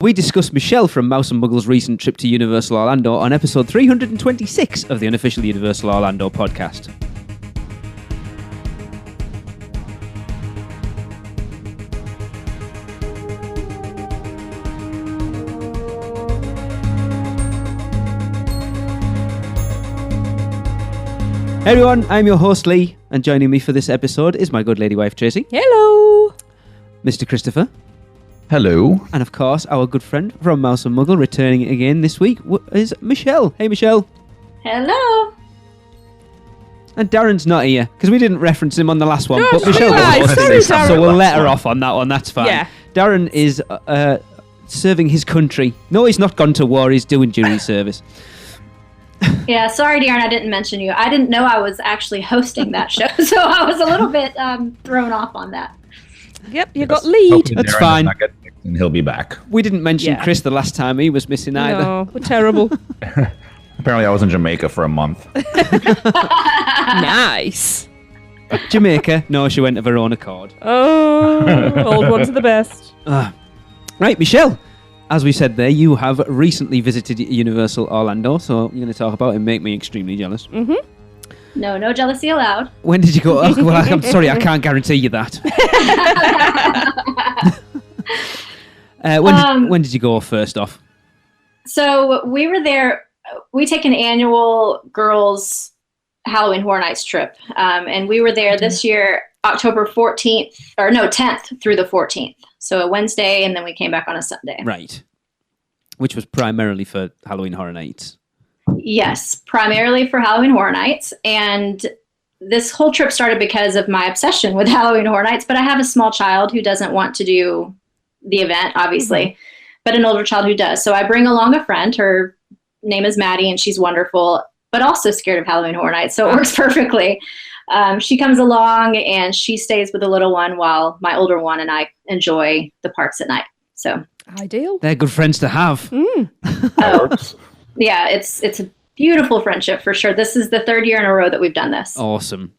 We discussed Michelle from Mouse and Muggle's recent trip to Universal Orlando on episode 326 of the Unofficial Universal Orlando podcast. Hey everyone, I'm your host Lee, and joining me for this episode is my good lady wife Tracy. Hello! Mr. Christopher. Hello. And of course, our good friend from Mouse and Muggle, returning again this week, is Michelle. Hey, Michelle. Hello. And Darren's not here, because we didn't reference him on the last one, No, but Michelle right. was hosting Sorry, this, Darren. so we'll let her off on that one, that's fine. Yeah. Darren is serving his country. No, he's not gone to war, he's doing jury service. Yeah, sorry, Darren, I didn't mention you. I didn't know I was actually hosting that show, so I was a little bit thrown off on that. Yep, you got lead. That's Darren fine. does not get picked and he'll be back. We didn't mention Yeah. Chris the last time he was missing either. No, we're terrible. Apparently I was in Jamaica for a month. Nice. Jamaica, no, she went of her own accord. Oh, old ones are the best. Right, Michelle, as we said there, you have recently visited Universal Orlando, so you're going to talk about it and make me extremely jealous. Mm-hmm. No jealousy allowed. When did you go? Oh, well, I'm sorry, I can't guarantee you that. When did you go first off? So we were there. We take an annual girls' Halloween Horror Nights trip, and we were there this year, October 10th through the 14th. So a Wednesday, and then we came back on a Sunday. Right. Which was primarily for Halloween Horror Nights. Yes, primarily for Halloween Horror Nights. And this whole trip started because of my obsession with Halloween Horror Nights. But I have a small child who doesn't want to do the event, obviously, but an older child who does. So I bring along a friend. Her name is Maddie, and she's wonderful, but also scared of Halloween Horror Nights. So it works perfectly. She comes along, and she stays with the little one while my older one and I enjoy the parks at night. So Ideal. They're good friends to have. yeah, it's a beautiful friendship for sure. This is the third year in a row that we've done this. Awesome.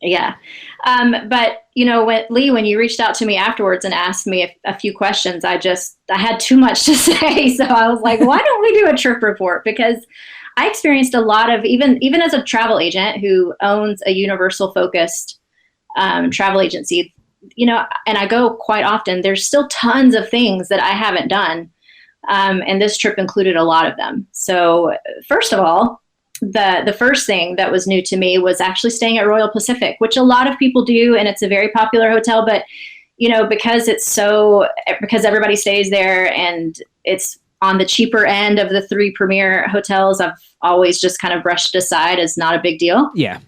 Yeah. But, you know, when you reached out to me afterwards and asked me a few questions, I had too much to say. So I was like, why don't we do a trip report? Because I experienced a lot of, even as a travel agent who owns a Universal focused travel agency, you know, and I go quite often, there's still tons of things that I haven't done. And this trip included a lot of them. So first of all, the first thing that was new to me was actually staying at Royal Pacific, which a lot of people do. And it's a very popular hotel, but you know, because everybody stays there and it's on the cheaper end of the 3 premier hotels, I've always just kind of brushed it aside as not a big deal. Yeah.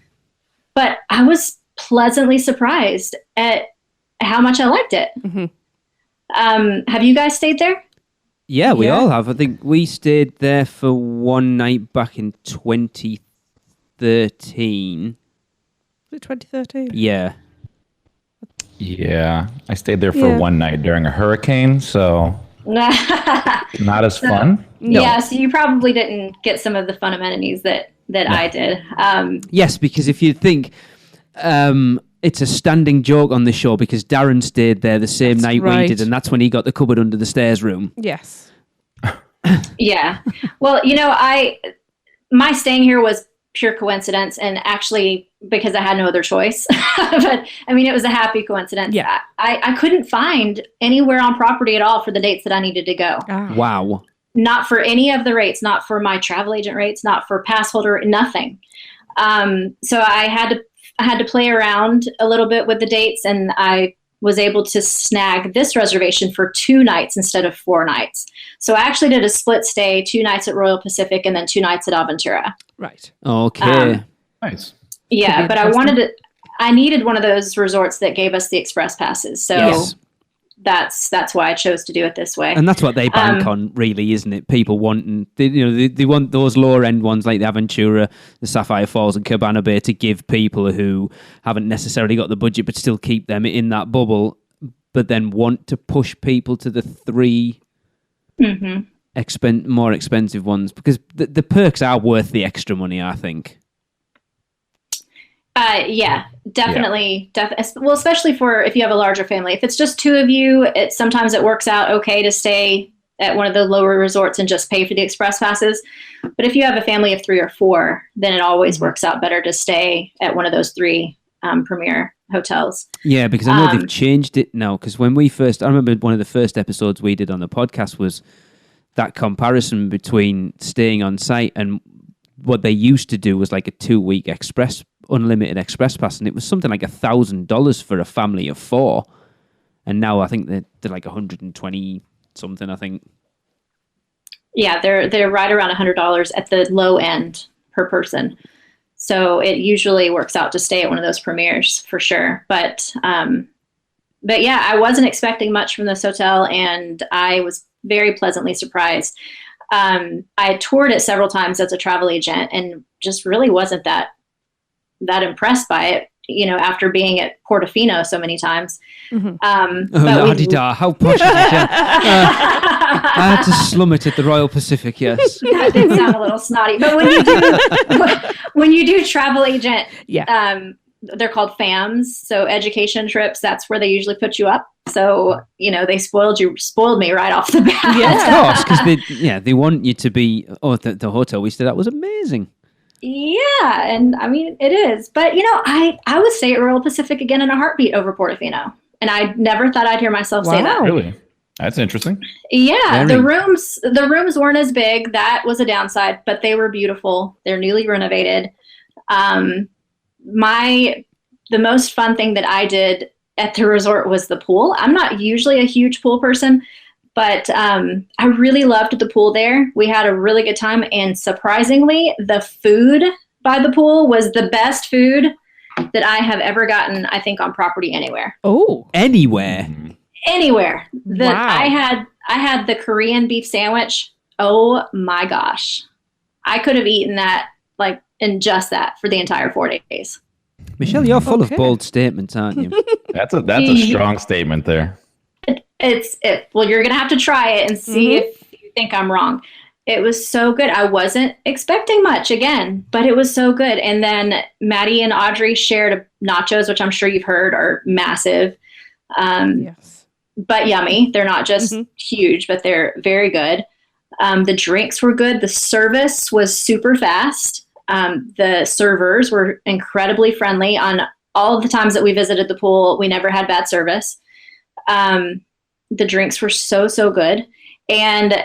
But I was pleasantly surprised at how much I liked it. Mm-hmm. Have you guys stayed there? Yeah, we all have. I think we stayed there for one night back in 2013. Was it 2013? Yeah. Yeah, I stayed there for one night during a hurricane, so not as fun. No. Yeah, so you probably didn't get some of the fun amenities that I did. Yes, because if you think... it's a standing joke on the show because Darren stayed there the same night we did, and that's when he got the cupboard under the stairs room. Yes. Yeah. Well, you know, my staying here was pure coincidence, and actually because I had no other choice. But I mean, it was a happy coincidence. Yeah. I couldn't find anywhere on property at all for the dates that I needed to go. Wow. Not for any of the rates, not for my travel agent rates, not for pass holder, nothing. So I had to play around a little bit with the dates, and I was able to snag this reservation for 2 nights instead of 4 nights. So I actually did a split stay, 2 nights at Royal Pacific and then 2 nights at Aventura. Right. Okay. Nice. Yeah, but I needed one of those resorts that gave us the express passes. So Yes. that's why I chose to do it this way. And that's what they bank on, really, isn't it? People wanting, they want those lower end ones like the Aventura, the Sapphire Falls, and Cabana Bay to give people who haven't necessarily got the budget, but still keep them in that bubble, but then want to push people to the 3 more expensive ones because the perks are worth the extra money, I think. Yeah, definitely. Well, especially for if you have a larger family. If it's just 2 of you, sometimes it works out okay to stay at one of the lower resorts and just pay for the express passes. But if you have a family of 3 or 4, then it always works out better to stay at one of those 3 premier hotels. Yeah, because I know they've changed it now. Because when we first, I remember one of the first episodes we did on the podcast was that comparison between staying on site and what they used to do was like a 2-week unlimited express pass, and it was something like $1,000 for a family of 4. And now I think they're like 120 something, I think. Yeah, they're right around $100 at the low end per person. So it usually works out to stay at one of those premieres for sure. But yeah, I wasn't expecting much from this hotel, and I was very pleasantly surprised. I toured it several times as a travel agent and just really wasn't that impressed by it, after being at Portofino so many times. How posh is it? I had to slum it at the Royal Pacific, yes. That did sound a little snotty. But when you do travel agent, they're called FAMs, so education trips, that's where they usually put you up. So, they spoiled me right off the bat. Yeah, of course, because they want you to be, the hotel we stayed at was amazing. Yeah, and I mean, it is. But, I would stay at Royal Pacific again in a heartbeat over Portofino. And I never thought I'd hear myself say that. Really? That's interesting. Yeah, the rooms weren't as big. That was a downside, but they were beautiful. They're newly renovated. The most fun thing that I did at the resort was the pool. I'm not usually a huge pool person, but I really loved the pool there. We had a really good time, and surprisingly, the food by the pool was the best food that I have ever gotten, I think, on property anywhere. Oh, anywhere. Anywhere. Wow. I had the Korean beef sandwich. Oh my gosh. I could have eaten that in just that for the entire 4 days. Michelle, you're full of bold statements, aren't you? That's a strong statement there. Well, you're going to have to try it and see if you think I'm wrong. It was so good. I wasn't expecting much again, but it was so good. And then Maddie and Audrey shared nachos, which I'm sure you've heard are massive. Yes. But yummy. They're not just huge, but they're very good. The drinks were good. The service was super fast. The servers were incredibly friendly. On all of the times that we visited the pool, we never had bad service. The drinks were so good. And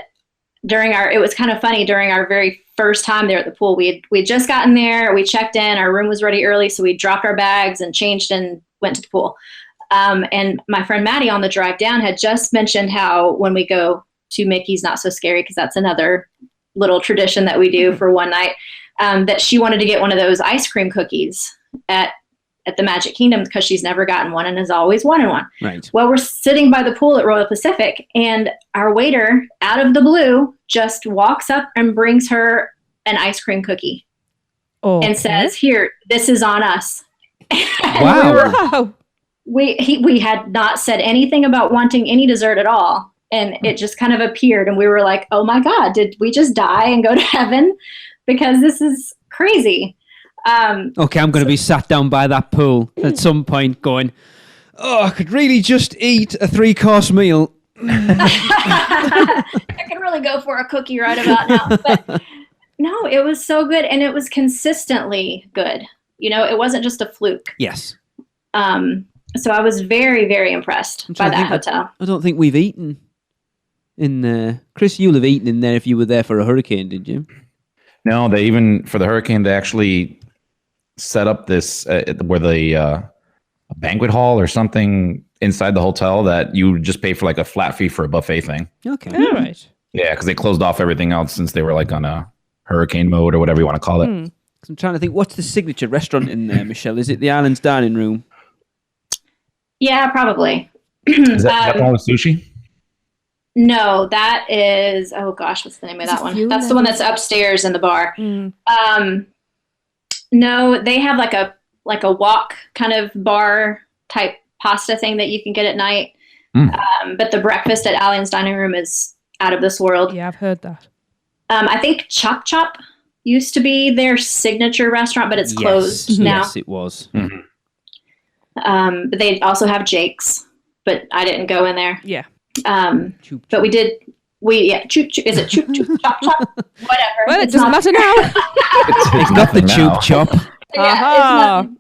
it was kind of funny, during our very first time there at the pool, we had just gotten there, we checked in, our room was ready early, so we dropped our bags and changed and went to the pool. And my friend Maddie on the drive down had just mentioned how when we go to Mickey's Not So Scary, because that's another little tradition that we do for one night, that she wanted to get one of those ice cream cookies at the Magic Kingdom because she's never gotten one and has always wanted one. Right. Well, we're sitting by the pool at Royal Pacific, and our waiter, out of the blue, just walks up and brings her an ice cream cookie and says, "Here, this is on us." Wow. We had not said anything about wanting any dessert at all. And it just kind of appeared, and we were like, oh my God, did we just die and go to heaven? Because this is crazy. Okay, I'm going to be sat down by that pool at some point going, I could really just eat a 3-course meal. I could really go for a cookie right about now. But no, it was so good, and it was consistently good. It wasn't just a fluke. Yes. So I was very, very impressed by that hotel. I don't think we've eaten in there. Chris, you'll have eaten in there if you were there for a hurricane, did you? No, they even, for the hurricane, they actually set up this where a banquet hall or something inside the hotel that you would just pay for a flat fee for a buffet thing. Okay. All right. Yeah, because they closed off everything else since they were on a hurricane mode or whatever you want to call it. I'm trying to think, what's the signature restaurant in there, Michelle? Is it the Islands Dining Room? Yeah, probably. Is that the one with sushi? No, that is, oh gosh, what's the name of that one? That's the one that's upstairs in the bar. No, they have like a wok kind of bar type pasta thing that you can get at night. But the breakfast at Islands Dining Room is out of this world. Yeah, I've heard that. I think Chop Chop used to be their signature restaurant, but it's closed now. Yes, it was. But they also have Jake's, but I didn't go in there. Yeah. But we did Choop, choop, is it choop, choop, chop, chop? Whatever. Well, it doesn't matter now. It's not the choop chop. Yeah, Aha. it's nothing.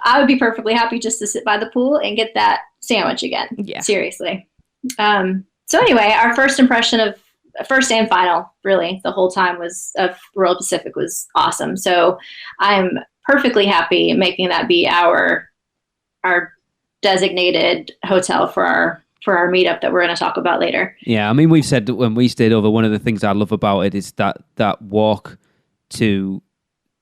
I would be perfectly happy just to sit by the pool and get that sandwich again. Yeah. Seriously. So anyway, our first impression of first and final, really, the whole time of Royal Pacific was awesome. So I'm perfectly happy making that be our designated hotel for our meetup that we're going to talk about later. Yeah, I mean, we've said that when we stayed over, one of the things I love about it is that walk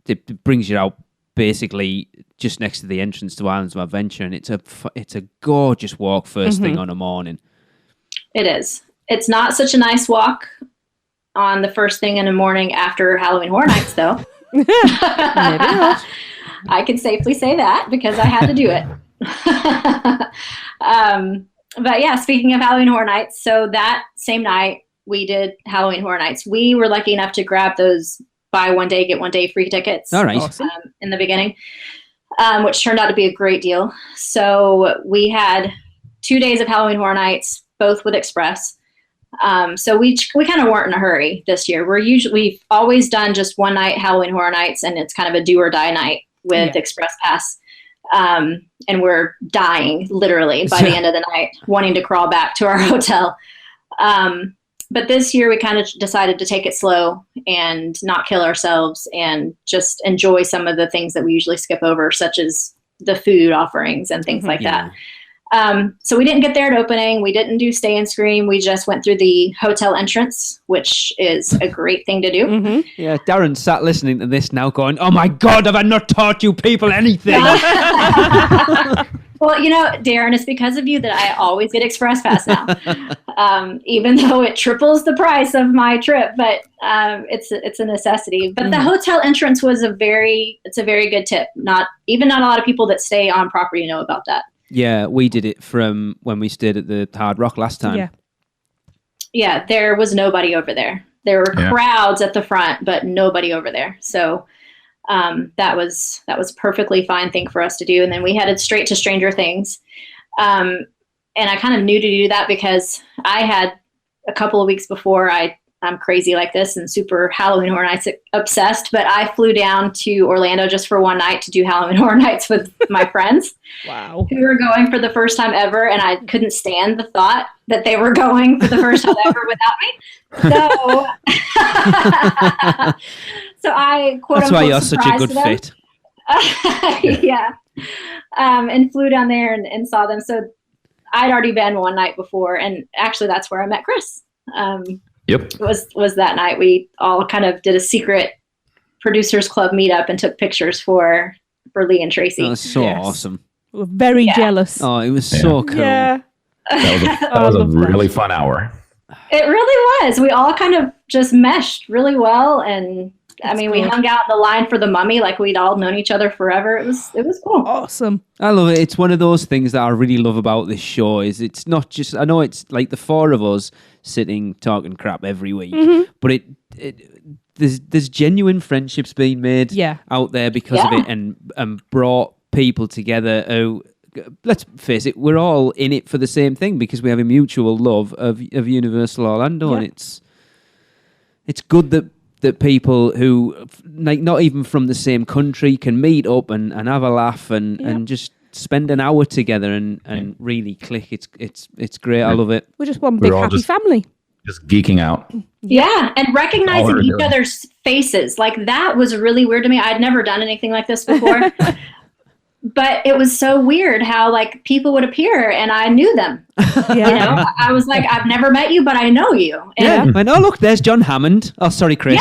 it brings you out basically just next to the entrance to Islands of Adventure, and it's a gorgeous walk first thing on a morning. It is. It's not such a nice walk on the first thing in the morning after Halloween Horror Nights, though. Maybe not. I can safely say that because I had to do it. But yeah, speaking of Halloween Horror Nights, so that same night we did Halloween Horror Nights. We were lucky enough to grab those buy one day, get one day free tickets. All right. Awesome. In the beginning, which turned out to be a great deal. So we had 2 days of Halloween Horror Nights, both with Express. So we kind of weren't in a hurry this year. We've always done just one night Halloween Horror Nights, and it's kind of a do or die night with Express Pass. And we're dying literally by the end of the night, wanting to crawl back to our hotel. But this year we kind of decided to take it slow and not kill ourselves and just enjoy some of the things that we usually skip over, such as the food offerings and things like that. So we didn't get there at opening. We didn't do Stay and Scream. We just went through the hotel entrance, which is a great thing to do. Yeah, Darren sat listening to this now going, oh my God, have I not taught you people anything? Well, Darren, it's because of you that I always get Express Pass now, even though it triples the price of my trip, but it's a necessity. But the hotel entrance was a very good tip. Not a lot of people that stay on property know about that. Yeah, we did it from when we stayed at the Hard Rock last time. Yeah, there was nobody over there. There were crowds at the front, but nobody over there. So that was a perfectly fine thing for us to do. And then we headed straight to Stranger Things. And I kind of knew to do that because I had a couple of weeks before I'm crazy like this and super Halloween Horror Nights obsessed, but I flew down to Orlando just for one night to do Halloween Horror Nights with my friends. Wow. Who were going for the first time ever, and I couldn't stand the thought that they were going for the first time ever without me. So I quote That's unquote why you're such a good fit. Yeah. And flew down there and saw them. So I'd already been one night before, and actually that's where I met Chris. Yep. Was that night. We all kind of did a secret producers club meetup and took pictures for Lee and Tracy. That was so awesome. We were very jealous. Oh, it was so cool. Yeah. That was a really fun hour. It really was. We all kind of just meshed really well, and we hung out in the line for the Mummy like we'd all known each other forever. It was cool. Awesome. I love it. It's one of those things that I really love about this show is it's not just, I know it's like the four of us sitting talking crap every week, but there's genuine friendships being made out there because of it and brought people together who, let's face it, we're all in it for the same thing because we have a mutual love of Universal Orlando, and it's good that people who like not even from the same country can meet up and have a laugh and just spend an hour together and really click. It's great. I love it. We're just one big happy family. Just geeking out. Yeah, and recognizing each other's faces. Like that was really weird to me. I'd never done anything like this before. But it was so weird how like people would appear and I knew them. I was like, I've never met you, but I know you. And And oh look, there's John Hammond. Oh, sorry, Chris.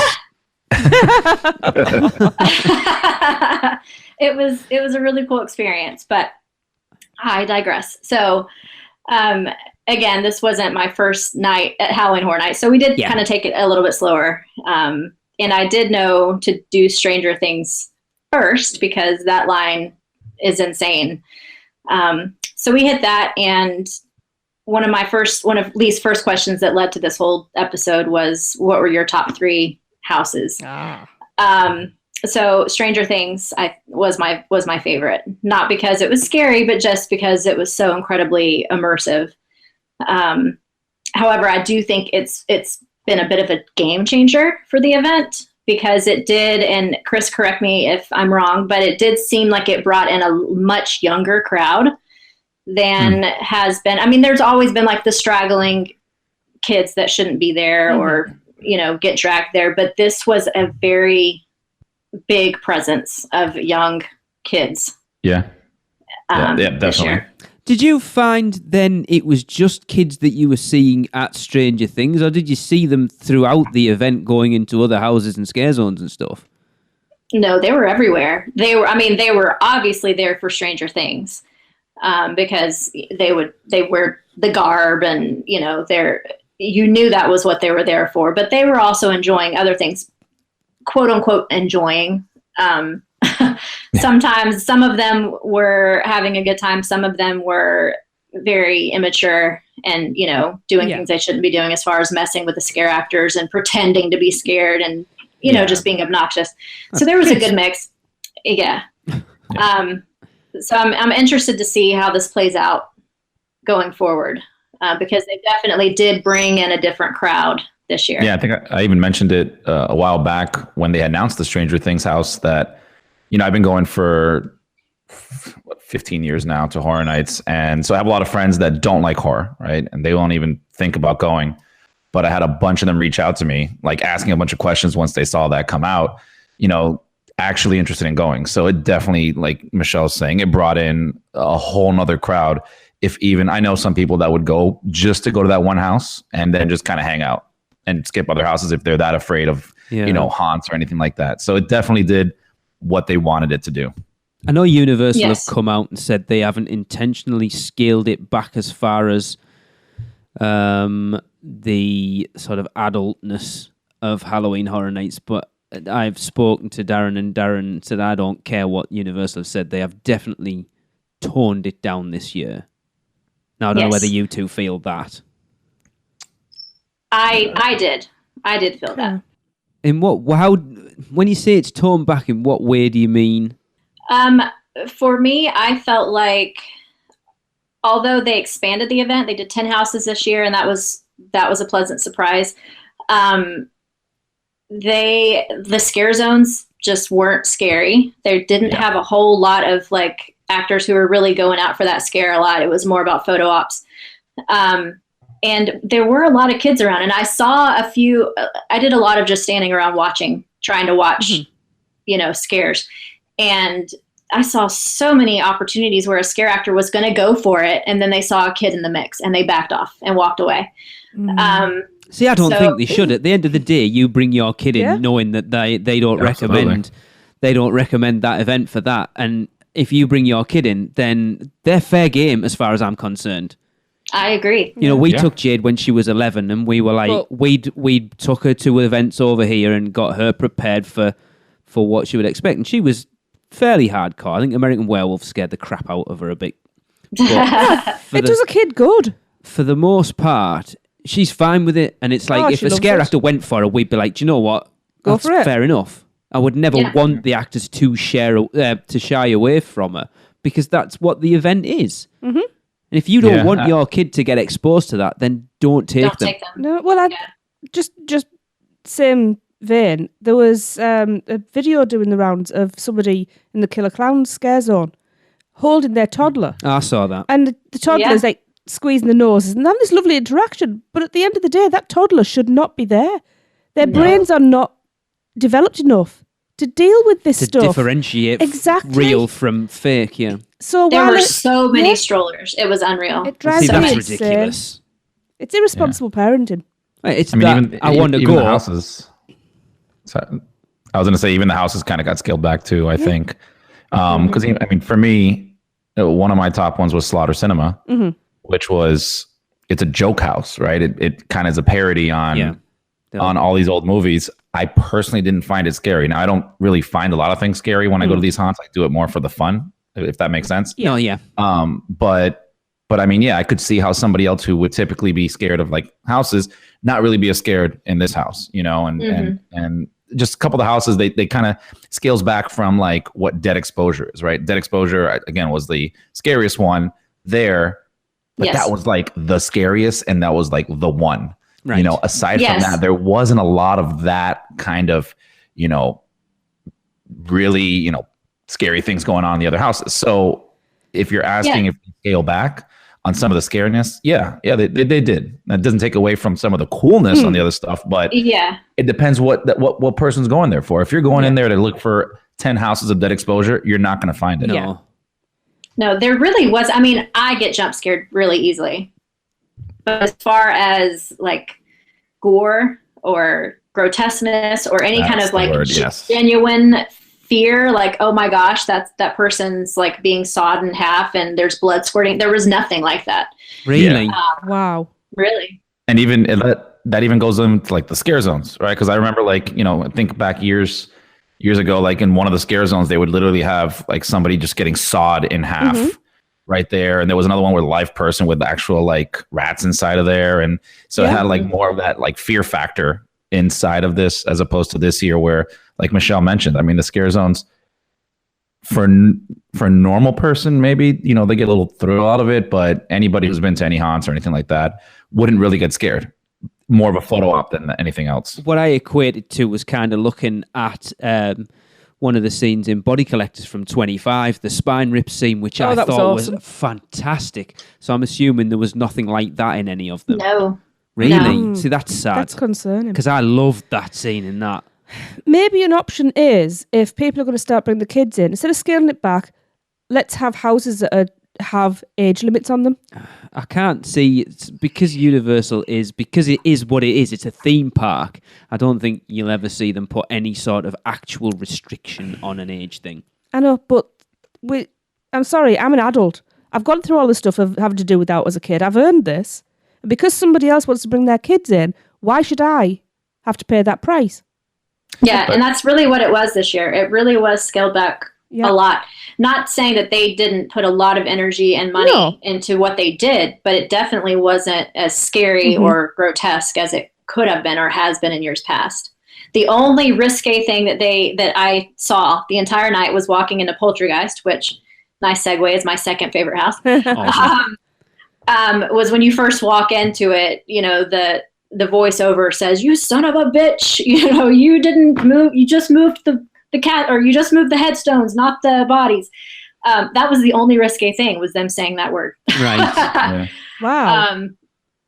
It was a really cool experience, but I digress. So, again, this wasn't my first night at Halloween Horror Nights, so we did kind of take it a little bit slower. And I did know to do Stranger Things first because that line is insane. So we hit that, and one of Lee's first questions that led to this whole episode was, what were your top 3 houses? So Stranger Things was my favorite, not because it was scary, but just because it was so incredibly immersive. However, I do think it's been a bit of a game changer for the event, because it did, and Chris, correct me if I'm wrong, but it did seem like it brought in a much younger crowd than has been. I mean, there's always been like the straggling kids that shouldn't be there or, get dragged there. But this was a very big presence of young kids. Yeah. Definitely. Did you find then it was just kids that you were seeing at Stranger Things, or did you see them throughout the event going into other houses and scare zones and stuff? No, they were everywhere. They were obviously there for Stranger Things, because they wear the garb and, you knew that was what they were there for, but they were also enjoying other things, quote unquote, enjoying. Sometimes some of them were having a good time. Some of them were very immature and, doing things they shouldn't be doing, as far as messing with the scare actors and pretending to be scared and, just being obnoxious. So there was a good mix. Yeah. So I'm interested to see how this plays out going forward, because they definitely did bring in a different crowd this year. Yeah, I think I even mentioned it a while back when they announced the Stranger Things house that, I've been going for 15 years now to horror nights. And so I have a lot of friends that don't like horror, right? And they won't even think about going. But I had a bunch of them reach out to me, like asking a bunch of questions once they saw that come out, actually interested in going. So it definitely, like Michelle's saying, it brought in a whole nother crowd. If even, I know some people that would go just to go to that one house and then just kind of hang out and skip other houses if they're that afraid of, haunts or anything like that. So it definitely did what they wanted it to do. I know Universal have come out and said they haven't intentionally scaled it back as far as the sort of adultness of Halloween Horror Nights, but I've spoken to Darren, and Darren said, I don't care what Universal have said, they have definitely toned it down this year. Now, I don't know whether you two feel that. I did feel that. In how, when you say it's toned back, in what way do you mean? For me, I felt like, although they expanded the event, they did 10 houses this year, and that was a pleasant surprise. The scare zones just weren't scary. They didn't have a whole lot of like actors who were really going out for that scare a lot. It was more about photo ops. And there were a lot of kids around, and I saw a few. I did a lot of just standing around trying to watch, scares. And I saw so many opportunities where a scare actor was going to go for it, and then they saw a kid in the mix, and they backed off and walked away. See, I don't think they should. At the end of the day, you bring your kid in knowing that they don't recommend that event for that. And if you bring your kid in, then they're fair game as far as I'm concerned. I agree. We took Jade when she was 11, and we were like, we took her to events over here and got her prepared for what she would expect. And she was fairly hardcore. I think American Werewolf scared the crap out of her a bit. It does a kid good. For the most part, she's fine with it. And it's like, if a scare actor went for her, we'd be like, do you know what? That's fair enough. I would never want the actors to shy away from her, because that's what the event is. Mm-hmm. And if you don't want your kid to get exposed to that, then don't take them. No, well, just same vein. There was a video doing the rounds of somebody in the Killer Clowns scare zone holding their toddler. I saw that. And the toddler's like squeezing the noses and having this lovely interaction. But at the end of the day, that toddler should not be there. Their brains are not developed enough to deal with this stuff. To differentiate real from fake, So there were so many strollers. It was unreal. It drives me that's ridiculous. It's irresponsible parenting. I want to go. The houses. So, I was going to say, even the houses kind of got scaled back too, I think. Because, for me, one of my top ones was Slaughter Cinema, which it's a joke house, right? It kind of is a parody on all these old movies. I personally didn't find it scary. Now, I don't really find a lot of things scary when I go to these haunts. I do it more for the fun, if that makes sense. But I could see how somebody else who would typically be scared of like houses not really be as scared in this house, and just a couple of the houses, they kind of scales back from like what Dead Exposure is, right? Dead Exposure, again, was the scariest one there. But Yes. that was like the scariest, and that was like the one. Right. You know, aside from Yes. that, there wasn't a lot of that kind of, you know, really, you know, scary things going on in the other houses. So if you're asking if you scale back on some of the scariness, they did. That doesn't take away from some of the coolness on the other stuff, but Yeah. it depends what person's going there for. If you're going in there to look for 10 houses of dead exposure, you're not going to find it. No. Yeah. No, there really was. I mean, I get jump scared really easily. But as far as like gore or grotesqueness or any kind That's of the like word, yes. genuine that like, oh my gosh, that person's like being sawed in half and there's blood squirting. There was nothing like that. Really? Wow. Really. And even that even goes into like the scare zones, right? Because I remember, like, you know, I think back years ago, like in one of the scare zones, they would literally have like somebody just getting sawed in half right there. And there was another one with a live person with actual like rats inside of there. And so it had like more of that like fear factor inside of this, as opposed to this year where, like Michelle mentioned, I mean, the scare zones for a normal person, maybe, you know, they get a little thrill out of it, but anybody who's been to any haunts or anything like that wouldn't really get scared. More of a photo op than anything else. What I equated to was kind of looking at one of the scenes in Body Collectors from 25, the spine rip scene, which I that was thought awesome. was fantastic. So I'm assuming there was nothing like that in any of them. No. Really? No. See, that's sad. That's concerning. Because I loved that scene in that. Maybe an option is, if people are going to start bringing the kids in, instead of scaling it back, let's have houses that have age limits on them. I can't see it's because Universal is, because it is what it is. It's a theme park. I don't think you'll ever see them put any sort of actual restriction on an age thing. I know, but I'm sorry, I'm an adult. I've gone through all the stuff of having to do with that as a kid. I've earned this. And because somebody else wants to bring their kids in, why should I have to pay that price? Yeah, and that's really what it was this year. It really was scaled back a lot. Not saying that they didn't put a lot of energy and money into what they did, but it definitely wasn't as scary or grotesque as it could have been or has been in years past. The only risque thing that I saw the entire night was walking into Poltergeist, which, nice segue, is my second favorite house. Awesome. Was when you first walk into it, you know, the voiceover says, "You son of a bitch, you know, you didn't move, you just moved the cat, or you just moved the headstones, not the bodies." That was the only risque thing, was them saying that word. Right. Wow.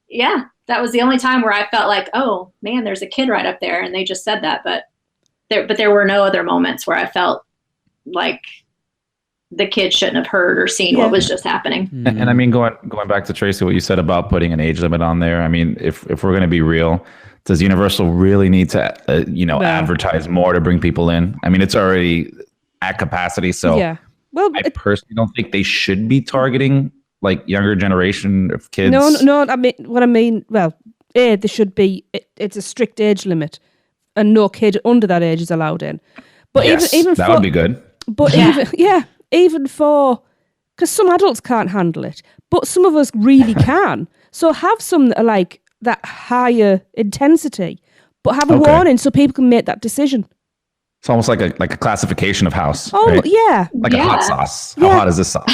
Yeah, that was the only time where I felt like, oh man, there's a kid right up there, and they just said that. But there were no other moments where I felt like the kid shouldn't have heard or seen what was just happening. And I mean, going back to Tracy, what you said about putting an age limit on there. I mean, if we're going to be real, does Universal really need to, advertise more to bring people in? I mean, it's already at capacity. So well, I personally don't think they should be targeting like younger generation of kids. No. I mean, well, there should be. It's a strict age limit, and no kid under that age is allowed in. But yes, even that for, would be good. But even for, because some adults can't handle it, but some of us really can. So have some that are like that higher intensity, but have a warning so people can make that decision. It's almost like a classification of house. Oh, right? yeah. Like a hot sauce. How hot is this sauce?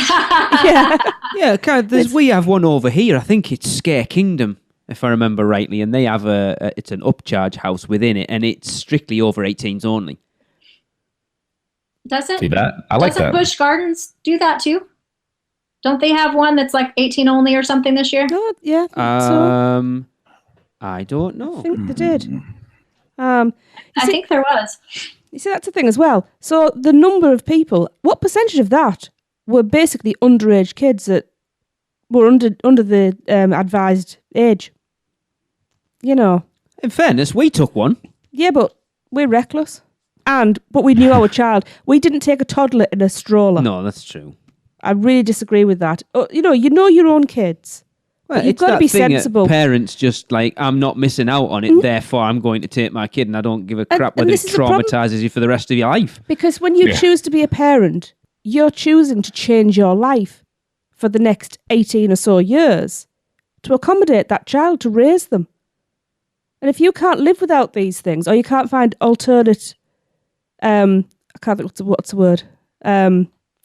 Yeah, kind of, we have one over here. I think it's Scare Kingdom, if I remember rightly, and they have it's an upcharge house within it, and it's strictly over 18s only. See that? I like that. Doesn't Busch Gardens do that too? Don't they have one that's like 18 only or something this year? No, yeah. I don't know. I think they did. I think there was. You see, that's the thing as well. So the number of people, what percentage of that were basically underage kids that were under the advised age? You know. In fairness, we took one. Yeah, but we're reckless. But we knew our child. We didn't take a toddler in a stroller. No, that's true. I really disagree with that. You know your own kids. Well, you've got to be sensible. Parents just like, I'm not missing out on it, therefore I'm going to take my kid, and I don't give a crap whether it traumatizes you for the rest of your life. Because when you choose to be a parent, you're choosing to change your life for the next 18 or so years to accommodate that child, to raise them. And if you can't live without these things, or you can't find alternate, I can't think what's the word,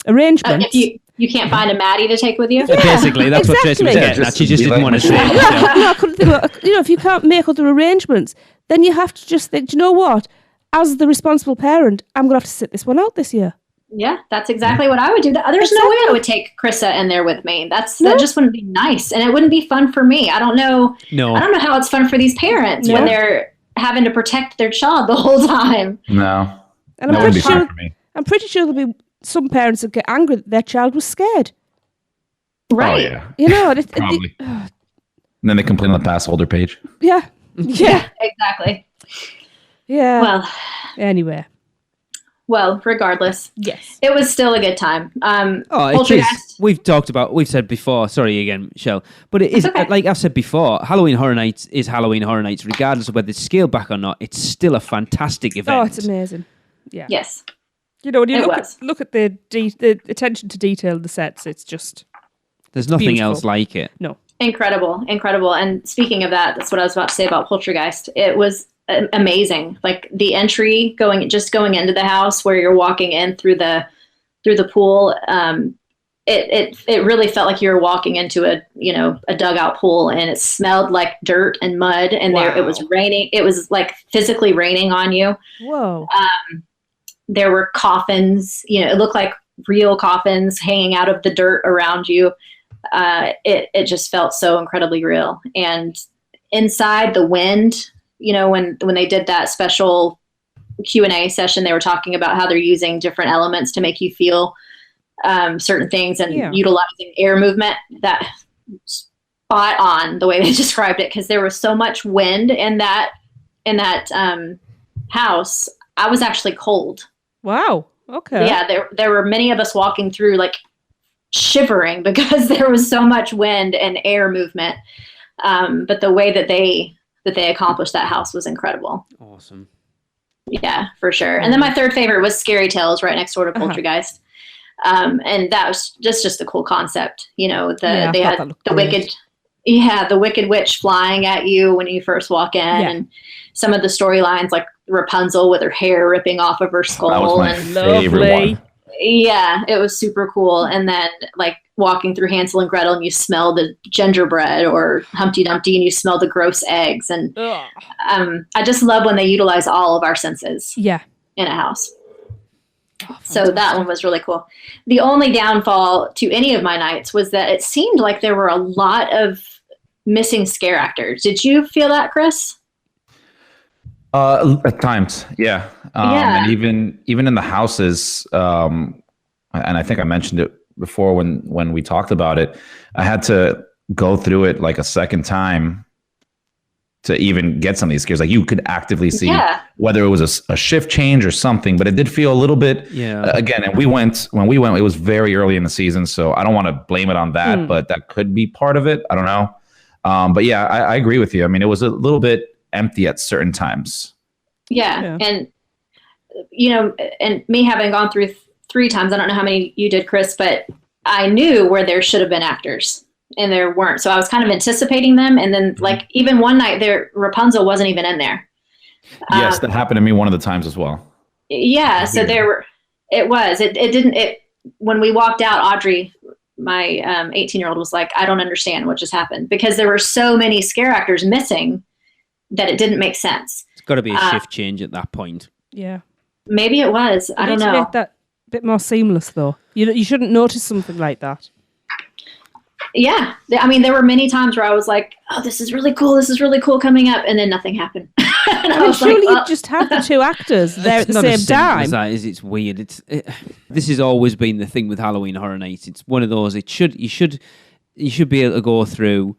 arrangements. You can't find a Maddie to take with you? Basically, that's what Tracy was getting at. She just didn't want to say it. I couldn't think of, if you can't make other arrangements, then you have to just think, do you know what? As the responsible parent, I'm going to have to sit this one out this year. Yeah, that's exactly what I would do. There's no way I would take Krissa in there with me. That just wouldn't be nice, and it wouldn't be fun for me. I don't know. No. I don't know how it's fun for these parents when they're having to protect their child the whole time. No. And that wouldn't be fun for me. I'm pretty sure there'll be some parents that get angry that their child was scared. Right. Oh, yeah. Probably. And then they complain on the pass holder page. Yeah. Exactly. Yeah. Well. Anyway. Well, regardless, yes, it was still a good time. It is. We've said before, sorry again, Michelle, but it is, like I've said before, Halloween Horror Nights is Halloween Horror Nights, regardless of whether it's scaled back or not. It's still a fantastic event. Oh, it's amazing. Yeah. Yes. When you look at the attention to detail of the sets, it's just... There's nothing beautiful. else like it. No. Incredible. And speaking of that, that's what I was about to say about Poltergeist. It was amazing. Like the entry going into the house where you're walking in through the pool. It really felt like you were walking into a dugout pool, and it smelled like dirt and mud, and it was raining. It was like physically raining on you. Whoa. There were coffins, it looked like real coffins hanging out of the dirt around you. It just felt so incredibly real. And inside, the wind, when they did that special Q&A session, they were talking about how they're using different elements to make you feel certain things and utilizing air movement. That spot on the way they described it, because there was so much wind in that house. I was actually cold. Wow. Okay. Yeah, there were many of us walking through like shivering because there was so much wind and air movement. But the way that they accomplished that house was incredible. Awesome. Yeah, for sure. And then my third favorite was Scary Tales, right next door to Poltergeist. And that was just a cool concept. They had the Wicked Witch flying at you when you first walk in, and some of the storylines like Rapunzel with her hair ripping off of her skull. That was my favorite one. Yeah, it was super cool. And then like walking through Hansel and Gretel and you smell the gingerbread, or Humpty Dumpty and you smell the gross eggs. And I just love when they utilize all of our senses in a house. So that one was really cool. The only downfall to any of my nights was that it seemed like there were a lot of missing scare actors. Did you feel that, Chris? At times, yeah. And even in the houses, and I think I mentioned it before when we talked about it, I had to go through it like a second time to even get some of these scares. Like you could actively see whether it was a shift change or something, but it did feel a little bit, again, and when we went, it was very early in the season. So I don't want to blame it on that, but that could be part of it. I don't know. But yeah, I agree with you. I mean, it was a little bit empty at certain times. Yeah. And, and me having gone through 3 times, I don't know how many you did, Chris, but I knew where there should have been actors and there weren't. So I was kind of anticipating them. And then like even one night there, Rapunzel wasn't even in there. Yes, that happened to me one of the times as well. Yeah. So when we walked out, Audrey, my 18-year-old was like, I don't understand what just happened, because there were so many scare actors missing that it didn't make sense. It's got to be a shift change at that point. Yeah. Maybe it was. I don't know. To make that a bit more seamless, though. You shouldn't notice something like that. Yeah. I mean, there were many times where I was like, oh, this is really cool. This is really cool coming up. And then nothing happened. And I was surely you'd just have the 2 actors there at the same time. That is, it's weird. This has always been the thing with Halloween Horror Nights. It's one of those. You should be able to go through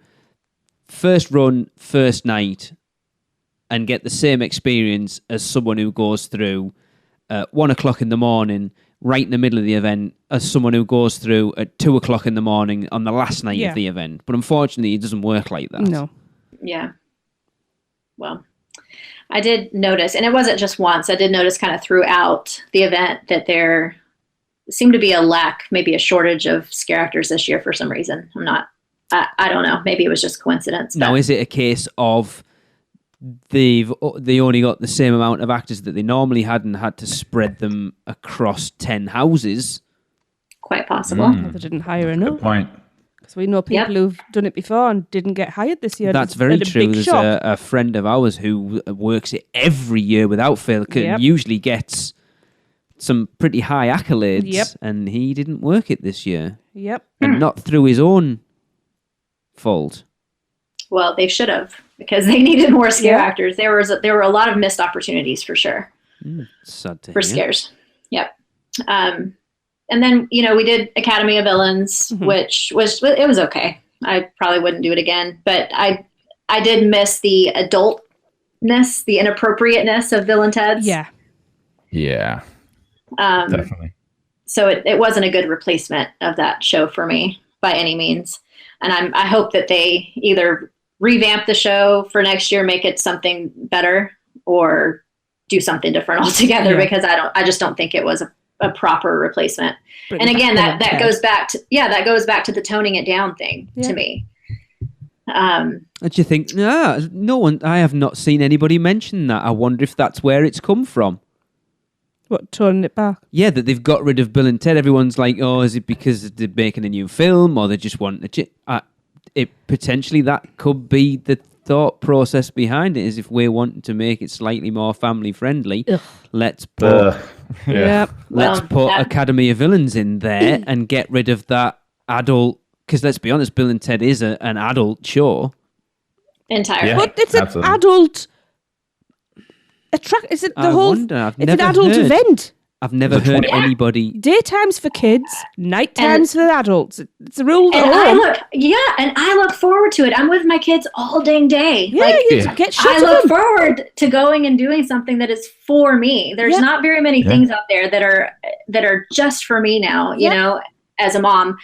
first run, first night, and get the same experience as someone who goes through 1 o'clock in the morning, right in the middle of the event, as someone who goes through at 2 o'clock in the morning on the last night of the event. But unfortunately, it doesn't work like that. No. Yeah. Well, I did notice, and it wasn't just once, I did notice kind of throughout the event that there seemed to be a lack, maybe a shortage of scare actors this year for some reason. I don't know. Maybe it was just coincidence. Now, is it a case of they only got the same amount of actors that they normally had and had to spread them across 10 houses? quite possible. Well, they didn't hire Good enough. point. Because we know people who've done it before and didn't get hired this year. That's It's very been a true. big There's shock. a friend of ours who works it every year without fail, Yep. usually gets some pretty high accolades, Yep. and he didn't work it this year. Yep. And not through his own fault. Well, they should have, because they needed more scare Yeah. actors. There were a lot of missed opportunities for sure Sad to for hear. scares. Yep. And then we did Academy of Villains, which was okay. I probably wouldn't do it again, but I did miss the adultness, the inappropriateness of Bill and Ted's. Yeah. Yeah, Um, definitely. so it wasn't a good replacement of that show for me by any means. And I hope that they either revamp the show for next year, make it something better, or do something different altogether, Yeah. because I just don't think it was a proper replacement. Bring And back again, Bill that and Ted. goes back to the toning it down thing Yeah. to me. And you think, no one, I have not seen anybody mention that. I wonder if that's where it's come from. What, turning it back? Yeah, that they've got rid of Bill and Ted. Everyone's like, oh, is it because they're making a new film, or they just want it? Potentially that could be the thought process behind it, is if we're wanting to make it slightly more family friendly, Ugh. let's put Yep. let's Well, put that- Academy of Villains in there and get rid of that adult. Because let's be honest, Bill and Ted is an adult show. Entirely. Yeah. But it's Absolutely. an adult is it the I whole? wonder, I've It's an never adult heard. event. I've never Is it heard 20? anybody. Daytime's for kids, nighttime's for adults. It's a rule at And home. I look forward to it. I'm with my kids all dang day. Yeah, Like, you Yeah. get shit I of look them. forward to going and doing something that is for me. There's Yeah. not very many Yeah. things out there that are just for me now, Yeah. as a mom.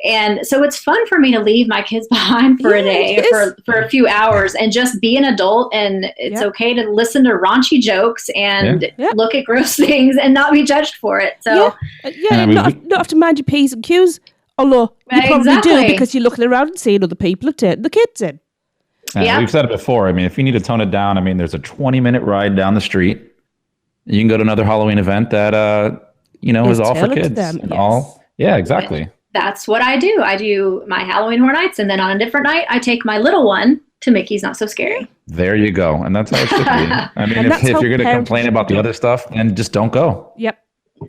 And so it's fun for me to leave my kids behind for a Yeah, day, it is. for a few hours, and just be an adult. And it's Yeah. okay to listen to raunchy jokes and Yeah. look at gross things and not be judged for it. So Yeah, And not have to mind your P's and Q's. Although you probably do, Exactly. because you're looking around and seeing other people have taken the kids in. Yeah. We've said it before. I mean, if you need to tone it down, I mean, there's a 20-minute ride down the street. You can go to another Halloween event that is Is all for tailored to kids. them, And yes. all. Yeah, exactly. that's what I do. I do my Halloween Horror Nights, and then on a different night, I take my little one to Mickey's Not So Scary. There you go. And that's how it should be. I mean, And that's if how you're going to parents complain about the other stuff, then just don't go. Yep.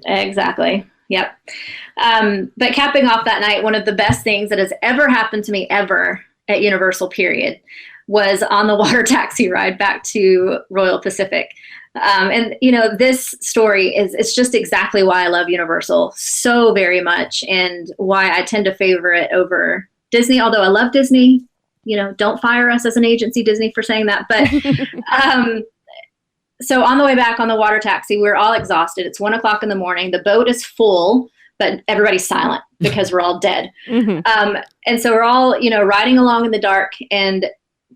Exactly. Yep. But capping off that night, one of the best things that has ever happened to me ever at Universal, period, was on the water taxi ride back to Royal Pacific. And this story it's just exactly why I love Universal so very much, and why I tend to favor it over Disney. Although I love Disney, don't fire us as an agency, Disney, for saying that. But so on the way back on the water taxi, we're all exhausted. It's 1:00 in the morning. The boat is full, but everybody's silent because we're all dead. Mm-hmm. And so we're all, riding along in the dark, and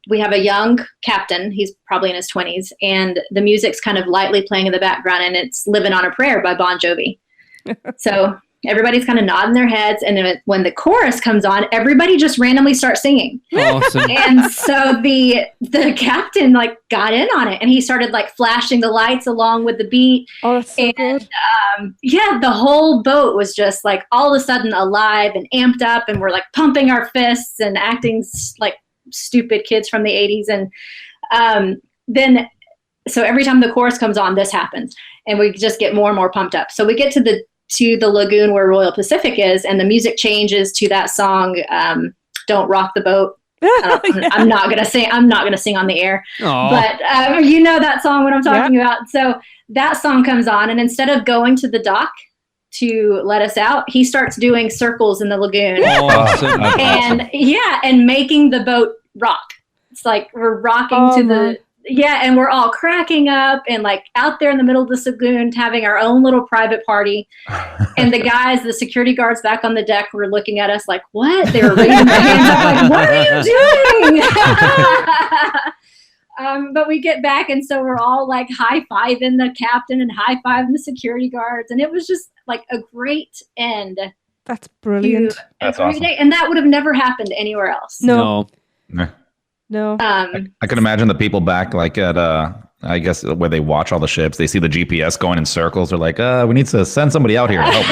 we have a young captain. He's probably in his 20s, and the music's kind of lightly playing in the background, and it's Living on a Prayer by Bon Jovi. So everybody's kind of nodding their heads, and then when the chorus comes on, everybody just randomly starts singing. Awesome. And so the captain got in on it, and he started flashing the lights along with the beat. Oh, that's so good. The whole boat was just all of a sudden alive and amped up, and we're pumping our fists and acting like stupid kids from the 80s. And then so every time the chorus comes on, this happens, and we just get more and more pumped up. So we get to the lagoon where Royal Pacific is, and the music changes to that song, Don't Rock the Boat. I'm not gonna sing on the air. Aw. But that song, what I'm talking about. So that song comes on, and instead of going to the dock to let us out, he starts doing circles in the lagoon. Awesome. and making the boat rock. It's we're rocking and we're all cracking up and out there in the middle of the lagoon having our own little private party. And the security guards back on the deck were looking at us like, what? They were raising their hands up what are you doing? But we get back, and so we're all high-fiving the captain and high-fiving the security guards, and it was just a great end. That's brilliant. That's Every awesome. day. And that would have never happened anywhere else. No. Nah. No. I can imagine the people back at I guess where they watch all the ships, they see the GPS going in circles. They're like, we need to send somebody out here to help.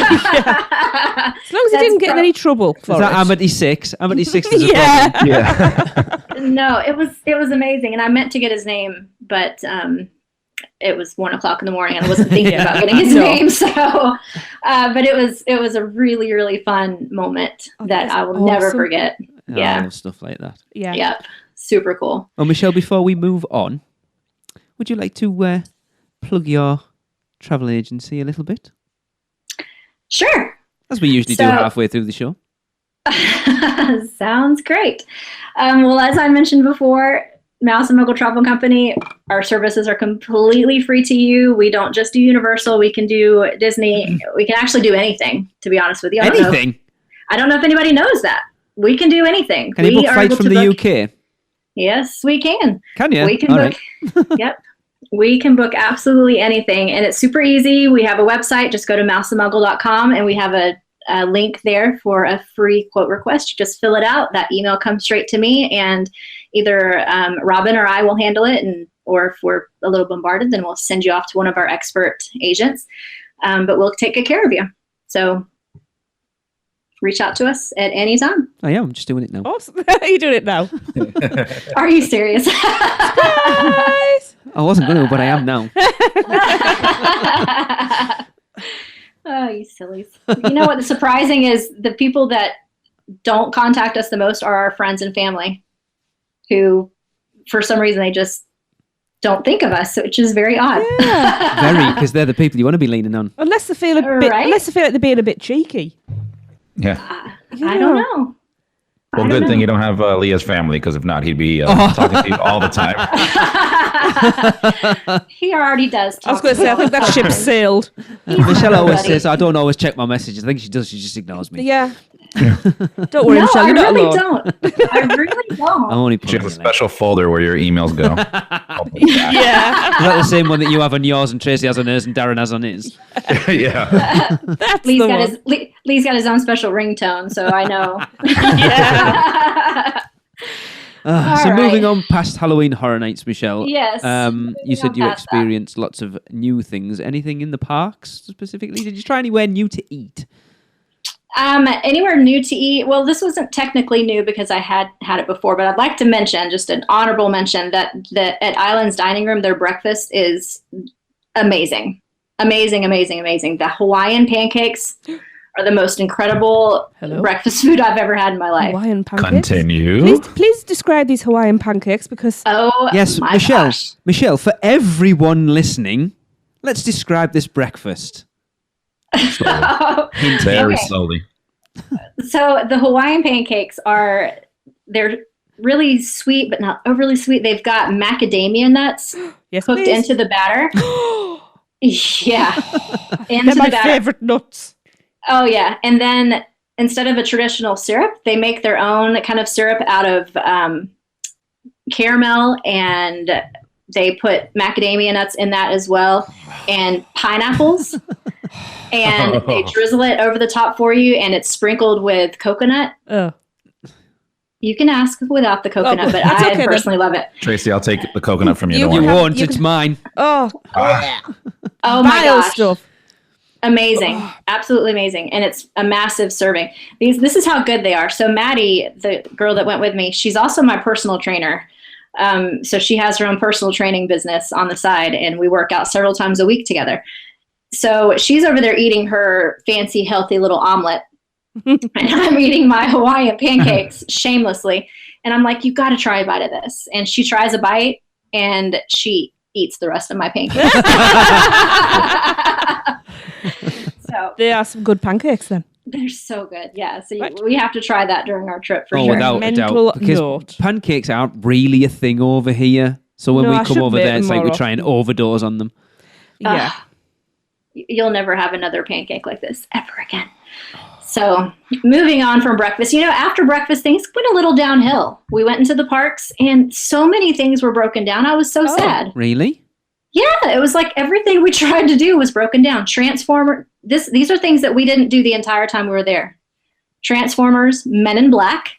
As long as he didn't get in any trouble for Is that it. Amity 6? Amity 6 is a problem. Yeah. Yeah. No, it was amazing, and I meant to get his name, but it was 1:00 in the morning, and I wasn't thinking about getting his name. So, but it was a really, really fun moment that I will never forget. I love stuff like that. Yeah. Yep, super cool. Well, Michelle, before we move on, would you like to plug your travel agency a little bit? Sure. As we usually do halfway through the show. Sounds great. Well, as I mentioned before, Mouse and Muggle Travel Company, our services are completely free to you. We don't just do Universal. We can do Disney. We can actually do anything, to be honest with you. Anything? I don't know if anybody knows that. We can do anything. Can you book flights from the UK? Yes, we can. Can you? We can book. Yep. We can book absolutely anything. And it's super easy. We have a website. Just go to mouseandmuggle.com, and we have a link there for a free quote request. You just fill it out. That email comes straight to me, and either Robin or I will handle it, or if we're a little bombarded, then we'll send you off to one of our expert agents. But we'll take good care of you. So reach out to us at any time. I am. I'm just doing it now. Awesome. You're doing it now. Are you serious? Guys. I wasn't going to, but I am now. Oh, you sillies. You know what the surprising is? The people that don't contact us the most are our friends and family, who for some reason they just don't think of us, which is very odd. Yeah. Very, because they're the people you want to be leaning on. Unless they feel a bit, Right? unless they feel like they're being a bit cheeky. Yeah. I don't know. Well, good thing you don't have Leah's family, because if not, he'd be talking to you all the time. He already does. I was going to say, I think that ship's sailed. Michelle always says, I don't always check my messages. I think she does. She just ignores me. Yeah. Don't worry, No, Michelle. I You're not really alone. don't. I really don't. I'm only She putting has a it there. special folder where your emails go. Yeah. Is that the same one that you have on yours and Tracy has on hers and Darren has on his? Yeah. That's Lee's the got one. Lee's got his own special ringtone, so I know. Yeah. So All moving right. on past Halloween Horror Nights, Michelle. Yes, You moving said on you past that. experienced lots of new things. Anything in the parks specifically? Did you try anywhere new to eat? Anywhere new to eat? Well, this wasn't technically new because I had it before, but I'd like to mention, just an honorable mention, that at Island's Dining Room, their breakfast is amazing. Amazing, amazing, amazing. The Hawaiian pancakes are the most incredible breakfast food I've ever had in my life. Hawaiian pancakes. Continue. Please describe these Hawaiian pancakes, because Oh, Yes, my Michelle. gosh. Michelle, for everyone listening, let's describe this breakfast. Very Okay. slowly. So the Hawaiian pancakes they're really sweet, but not overly sweet. They've got macadamia nuts yes, cooked please. into the batter. Yeah. They're Into my the batter. favorite nuts. Oh, yeah. And then instead of a traditional syrup, they make their own kind of syrup out of caramel, and they put macadamia nuts in that as well, and pineapples. And they drizzle it over the top for you, and it's sprinkled with coconut. Oh. You can ask without the coconut, but that's I okay then. personally love it. Tracy, I'll take the coconut from you. You Don't You worry. have- won't, you it's can- mine. Oh. Oh my Vile gosh. stuff. Amazing. Absolutely amazing. And it's a massive serving. This is how good they are. So Maddie, the girl that went with me, she's also my personal trainer. So she has her own personal training business on the side, and we work out several times a week together. So she's over there eating her fancy, healthy little omelet. And I'm eating my Hawaiian pancakes shamelessly. And I'm like, you got to try a bite of this. And she tries a bite, and she eats the rest of my pancakes. So They are some good pancakes then. they're so good. Yeah. So Right. we have to try that during our trip for Oh, sure. without a Mental doubt. Because note. pancakes aren't really a thing over here. So when No, I we come should over make there, it's them like we more try and overdose on them. Yeah. You'll never have another pancake like this ever again. So moving on from breakfast, after breakfast, things went a little downhill. We went into the parks, and so many things were broken down. I was so sad. Really? Yeah, it was like everything we tried to do was broken down. These are things that we didn't do the entire time we were there. Transformers, Men in Black,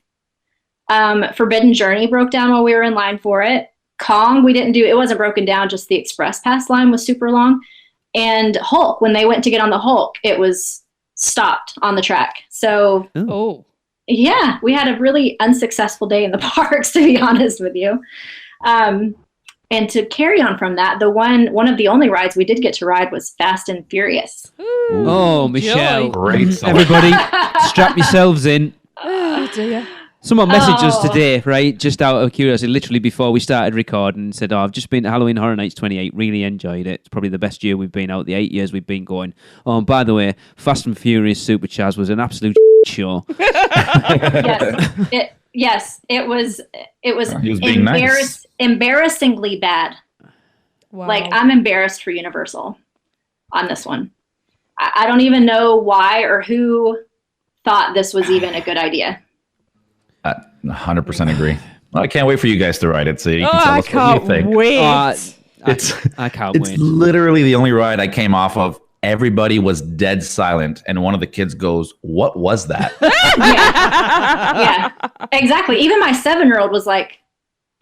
Forbidden Journey broke down while we were in line for it. Kong, it wasn't broken down, just the Express Pass line was super long. And Hulk, when they went to get on the Hulk, it was stopped on the track. So Oh. yeah, we had a really unsuccessful day in the parks, to be honest with you. And to carry on from that, one of the only rides we did get to ride was Fast and Furious. Ooh, Oh, Michelle. Great song. Everybody, strap yourselves in. Oh, dear. Someone messaged us today, right, just out of curiosity, literally before we started recording, and said, I've just been to Halloween Horror Nights 28, really enjoyed it. It's probably the best year we've been out, the 8 years we've been going. Oh, and by the way, Fast and Furious Supercharged was an absolute show. Yes, it was He was being nice. embarrassingly bad. Wow. Like, I'm embarrassed for Universal on this one. I don't even know why or who thought this was even a good idea. 100% agree. Well, I can't wait for you guys to ride it so you can tell I us what you think. can't wait. I can't It's wait. literally the only ride I came off of. Everybody was dead silent, and one of the kids goes, "What was that?" Yeah, exactly. Even my 7-year-old was like,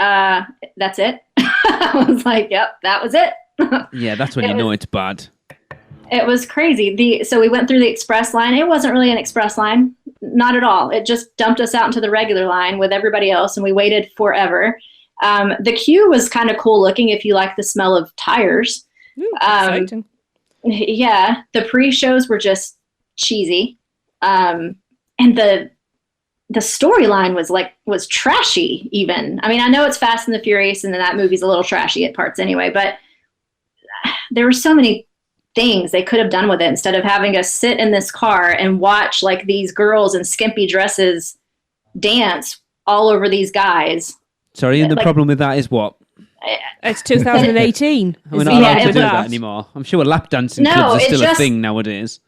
that's it. I was like, yep, that was it. Yeah, that's when you know it's bad. It was crazy. So we went through the express line. It wasn't really an express line. Not at all. It just dumped us out into the regular line with everybody else, and we waited forever. The queue was kind of cool looking if you like the smell of tires. Ooh, exciting. Yeah, the pre-shows were just cheesy. And the storyline was trashy even. I mean, I know it's Fast and the Furious and that movie's a little trashy at parts anyway, but there were so many things they could have done with it instead of having us sit in this car and watch like these girls in skimpy dresses dance all over these guys. Sorry, and the problem with that is what? It's 2018. We're not allowed to do that anymore. I'm sure lap dancing clubs are still a thing nowadays.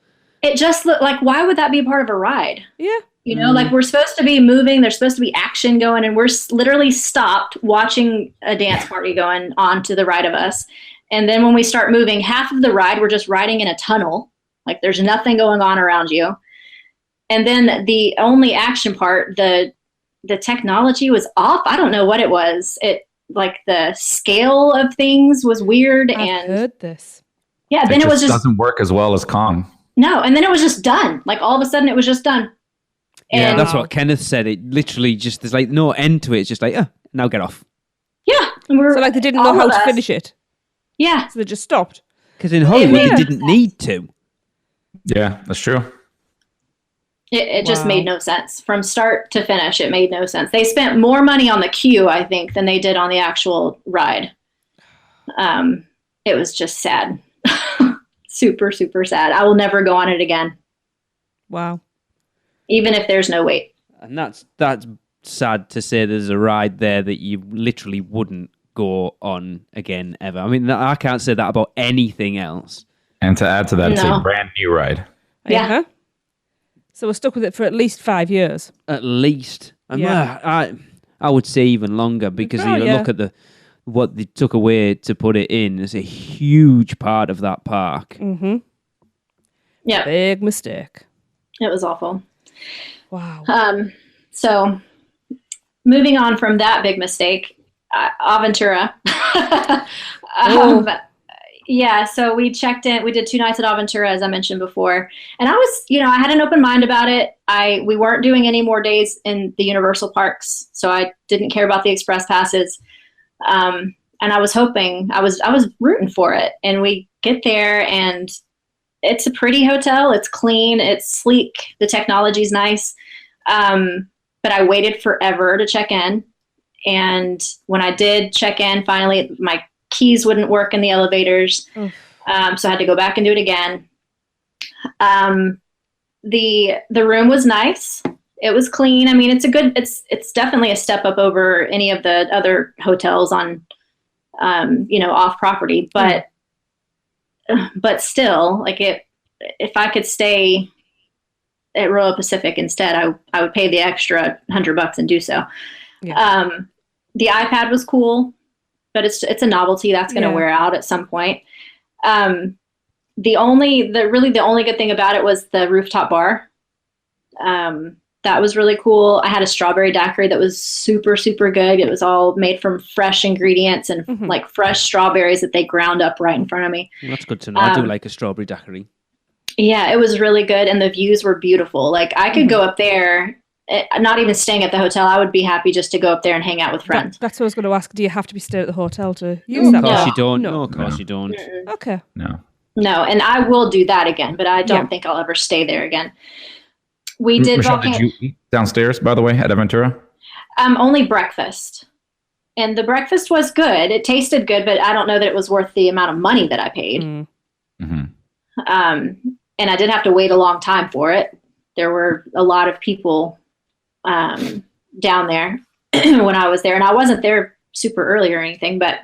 It just looked like, why would that be a part of a ride? Yeah. You know, like we're supposed to be moving, there's supposed to be action going, and we're literally stopped watching a dance party going on to the right of us. And then when we start moving, half of the ride, we're just riding in a tunnel. Like there's nothing going on around you. And then the only action part, the technology was off. I don't know what it was. Like the scale of things was weird. I've heard this. Yeah, then it was just doesn't work as well as Kong. No, and then it was just done. Like all of a sudden it was just done. Yeah, And that's what Kenneth said. It literally just, there's like no end to it. It's just like, now get off. yeah. So like they didn't know how to finish it. Yeah. So they just stopped. Because in Hollywood, they didn't need to. Yeah, that's true. It just made no sense. From start to finish, it made no sense. They spent more money on the queue, I think, than they did on the actual ride. It was just sad. Super, super sad. I will never go on it again. Wow. Even if there's no wait. And that's sad to say there's a ride there that you literally wouldn't go on again ever. I mean, I can't say that about anything else. And to add to that, it's a brand new ride. Yeah. Uh-huh. So we're stuck with it for at least 5 years. At least. Yeah. I would say even longer because look at what they took away to put it in. It's a huge part of that park. Mm-hmm. Yeah. Big mistake. It was awful. Wow. So moving on from that big mistake, Aventura. Yeah, so we checked in. We did 2 nights at Aventura, as I mentioned before. And I was, I had an open mind about it. We weren't doing any more days in the Universal parks, so I didn't care about the express passes. And I was hoping, I was rooting for it. And we get there, and it's a pretty hotel. It's clean. It's sleek. The technology's nice. But I waited forever to check in. And when I did check in, finally, my keys wouldn't work in the elevators. So I had to go back and do it again. The room was nice. It was clean. I mean, it's definitely a step up over any of the other hotels on, off property, but still, like if I could stay at Royal Pacific instead, I would pay the extra $100 and do so. Yeah. The iPad was cool, but it's a novelty that's going to wear out at some point. The only good thing about it was the rooftop bar. That was really cool. I had a strawberry daiquiri that was super, super good. It was all made from fresh ingredients and like fresh strawberries that they ground up right in front of me. That's good to know. I do like a strawberry daiquiri. Yeah, it was really good, and the views were beautiful. Like I could go up there, not even staying at the hotel. I would be happy just to go up there and hang out with friends. That's what I was going to ask. Do you have to be staying at the hotel to use Of that? course No. you don't. No. No, of course you don't. Okay. No. No, and I will do that again, but I don't Yeah. think I'll ever stay there again. We did Michelle, did you eat downstairs, by the way, at Aventura? only breakfast. And the breakfast was good. It tasted good, but I don't know that it was worth the amount of money that I paid. Mm. Mm-hmm. And I did have to wait a long time for it. There were a lot of people down there when I was there, and I wasn't there super early or anything, but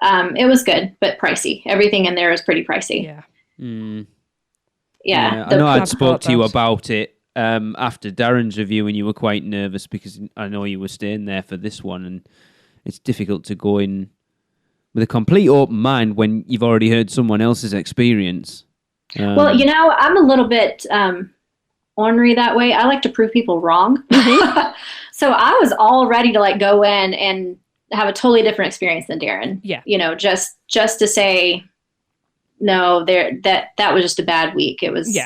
it was good, but pricey. Everything in there is pretty pricey. Yeah. Mm. Yeah. I know I'd I've spoke heard to you that. about it after Darren's review, and you were quite nervous because I know you were staying there for this one, and it's difficult to go in with a complete open mind when you've already heard someone else's experience. Well, I'm a little bit ornery that way. I like to prove people wrong. So I was all ready to like go in and have a totally different experience than Darren. Yeah. Just to say, no, that was just a bad week. It was,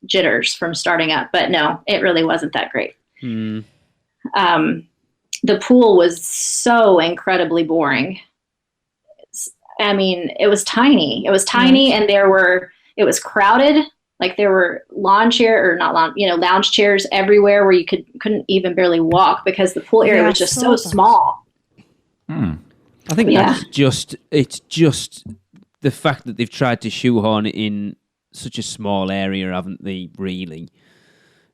jitters from starting up, but no, it really wasn't that great. Mm. The pool was so incredibly boring. I mean, it was tiny. It was tiny, and it was crowded. Like there were lounge chairs everywhere where you couldn't even barely walk because the pool area was just so small. Hmm. I think it's just the fact that they've tried to shoehorn it in such a small area, haven't they? Really?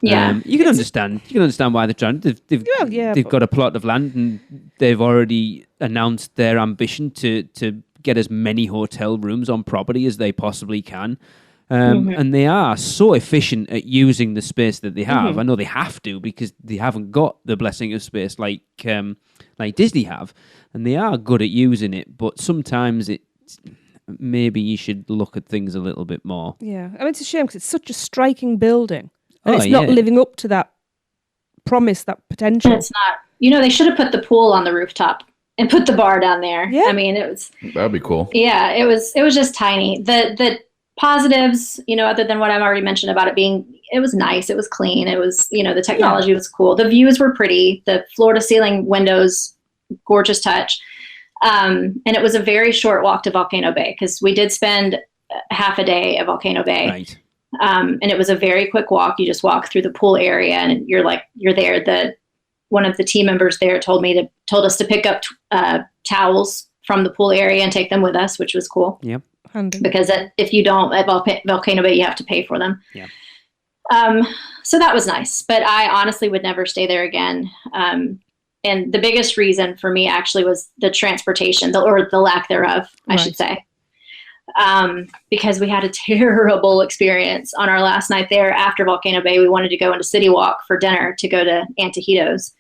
Yeah. You can understand. You can understand why they're trying. They've got a plot of land, and they've already announced their ambition to get as many hotel rooms on property as they possibly can. And they are so efficient at using the space that they have. I know they have to because they haven't got the blessing of space like Disney have, and they are good at using it. But sometimes maybe you should look at things a little bit more. Yeah, I mean it's a shame because it's such a striking building, and it's not yeah. living up to that promise, that potential. It's not. They should have put the pool on the rooftop and put the bar down there. Yeah. I mean, it was. That'd be cool. Yeah, it was just tiny. The positives, other than what I've already mentioned about it was nice. It was clean. It was, the technology was cool. The views were pretty. The floor to ceiling windows, gorgeous touch. And it was a very short walk to Volcano Bay because we did spend half a day at Volcano Bay. Right. And it was a very quick walk. You just walk through the pool area and you're there. One of the team members there told us to pick up towels from the pool area and take them with us, which was cool. Yep. Handy. Because if you don't at Volcano Bay, you have to pay for them. Yeah. So that was nice, but I honestly would never stay there again. And the biggest reason for me actually was the transportation, or the lack thereof, I should say. Because we had a terrible experience on our last night there after Volcano Bay. We wanted to go into City Walk for dinner to go to Antojitos.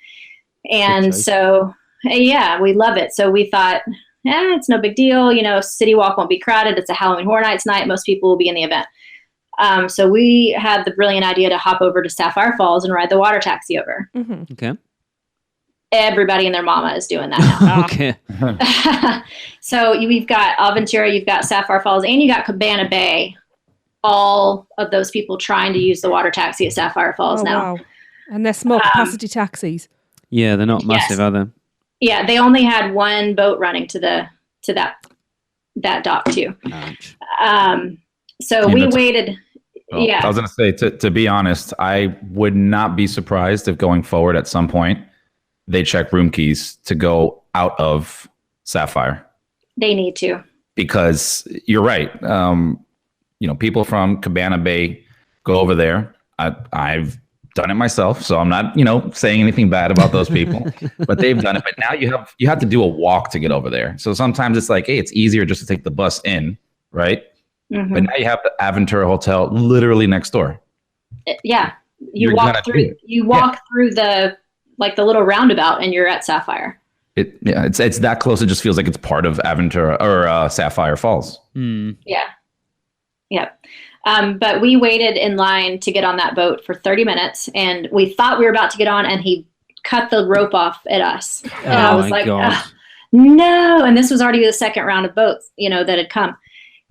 And so, yeah, we love it. So we thought, it's no big deal. City Walk won't be crowded. It's a Halloween Horror Nights night. Most people will be in the event. So we had the brilliant idea to hop over to Sapphire Falls and ride the water taxi over. Mm-hmm. Okay. Everybody and their mama is doing that now. Okay. So we've got Aventura, you've got Sapphire Falls, and you got Cabana Bay. All of those people trying to use the water taxi at Sapphire Falls now. Wow. And they're small capacity taxis. Yeah, they're not massive, are they? Yeah, they only had one boat running to that dock too. Ouch. So we waited. Well, yeah. I was going to say, to be honest, I would not be surprised if going forward at some point they check room keys to go out of Sapphire. They need to. Because you're right. People from Cabana Bay go over there. I've done it myself, so I'm not, saying anything bad about those people, but they've done it. But now you have to do a walk to get over there. So sometimes it's like, hey, it's easier just to take the bus in, right? Mm-hmm. But now you have the Aventura Hotel literally next door. Yeah, you walk through the the little roundabout, and you're at Sapphire. It's that close. It just feels like it's part of Aventura or Sapphire Falls. Mm. Yeah. Yep. But we waited in line to get on that boat for 30 minutes, and we thought we were about to get on, and he cut the rope off at us. And I was like, God. no. And this was already the second round of boats, that had come.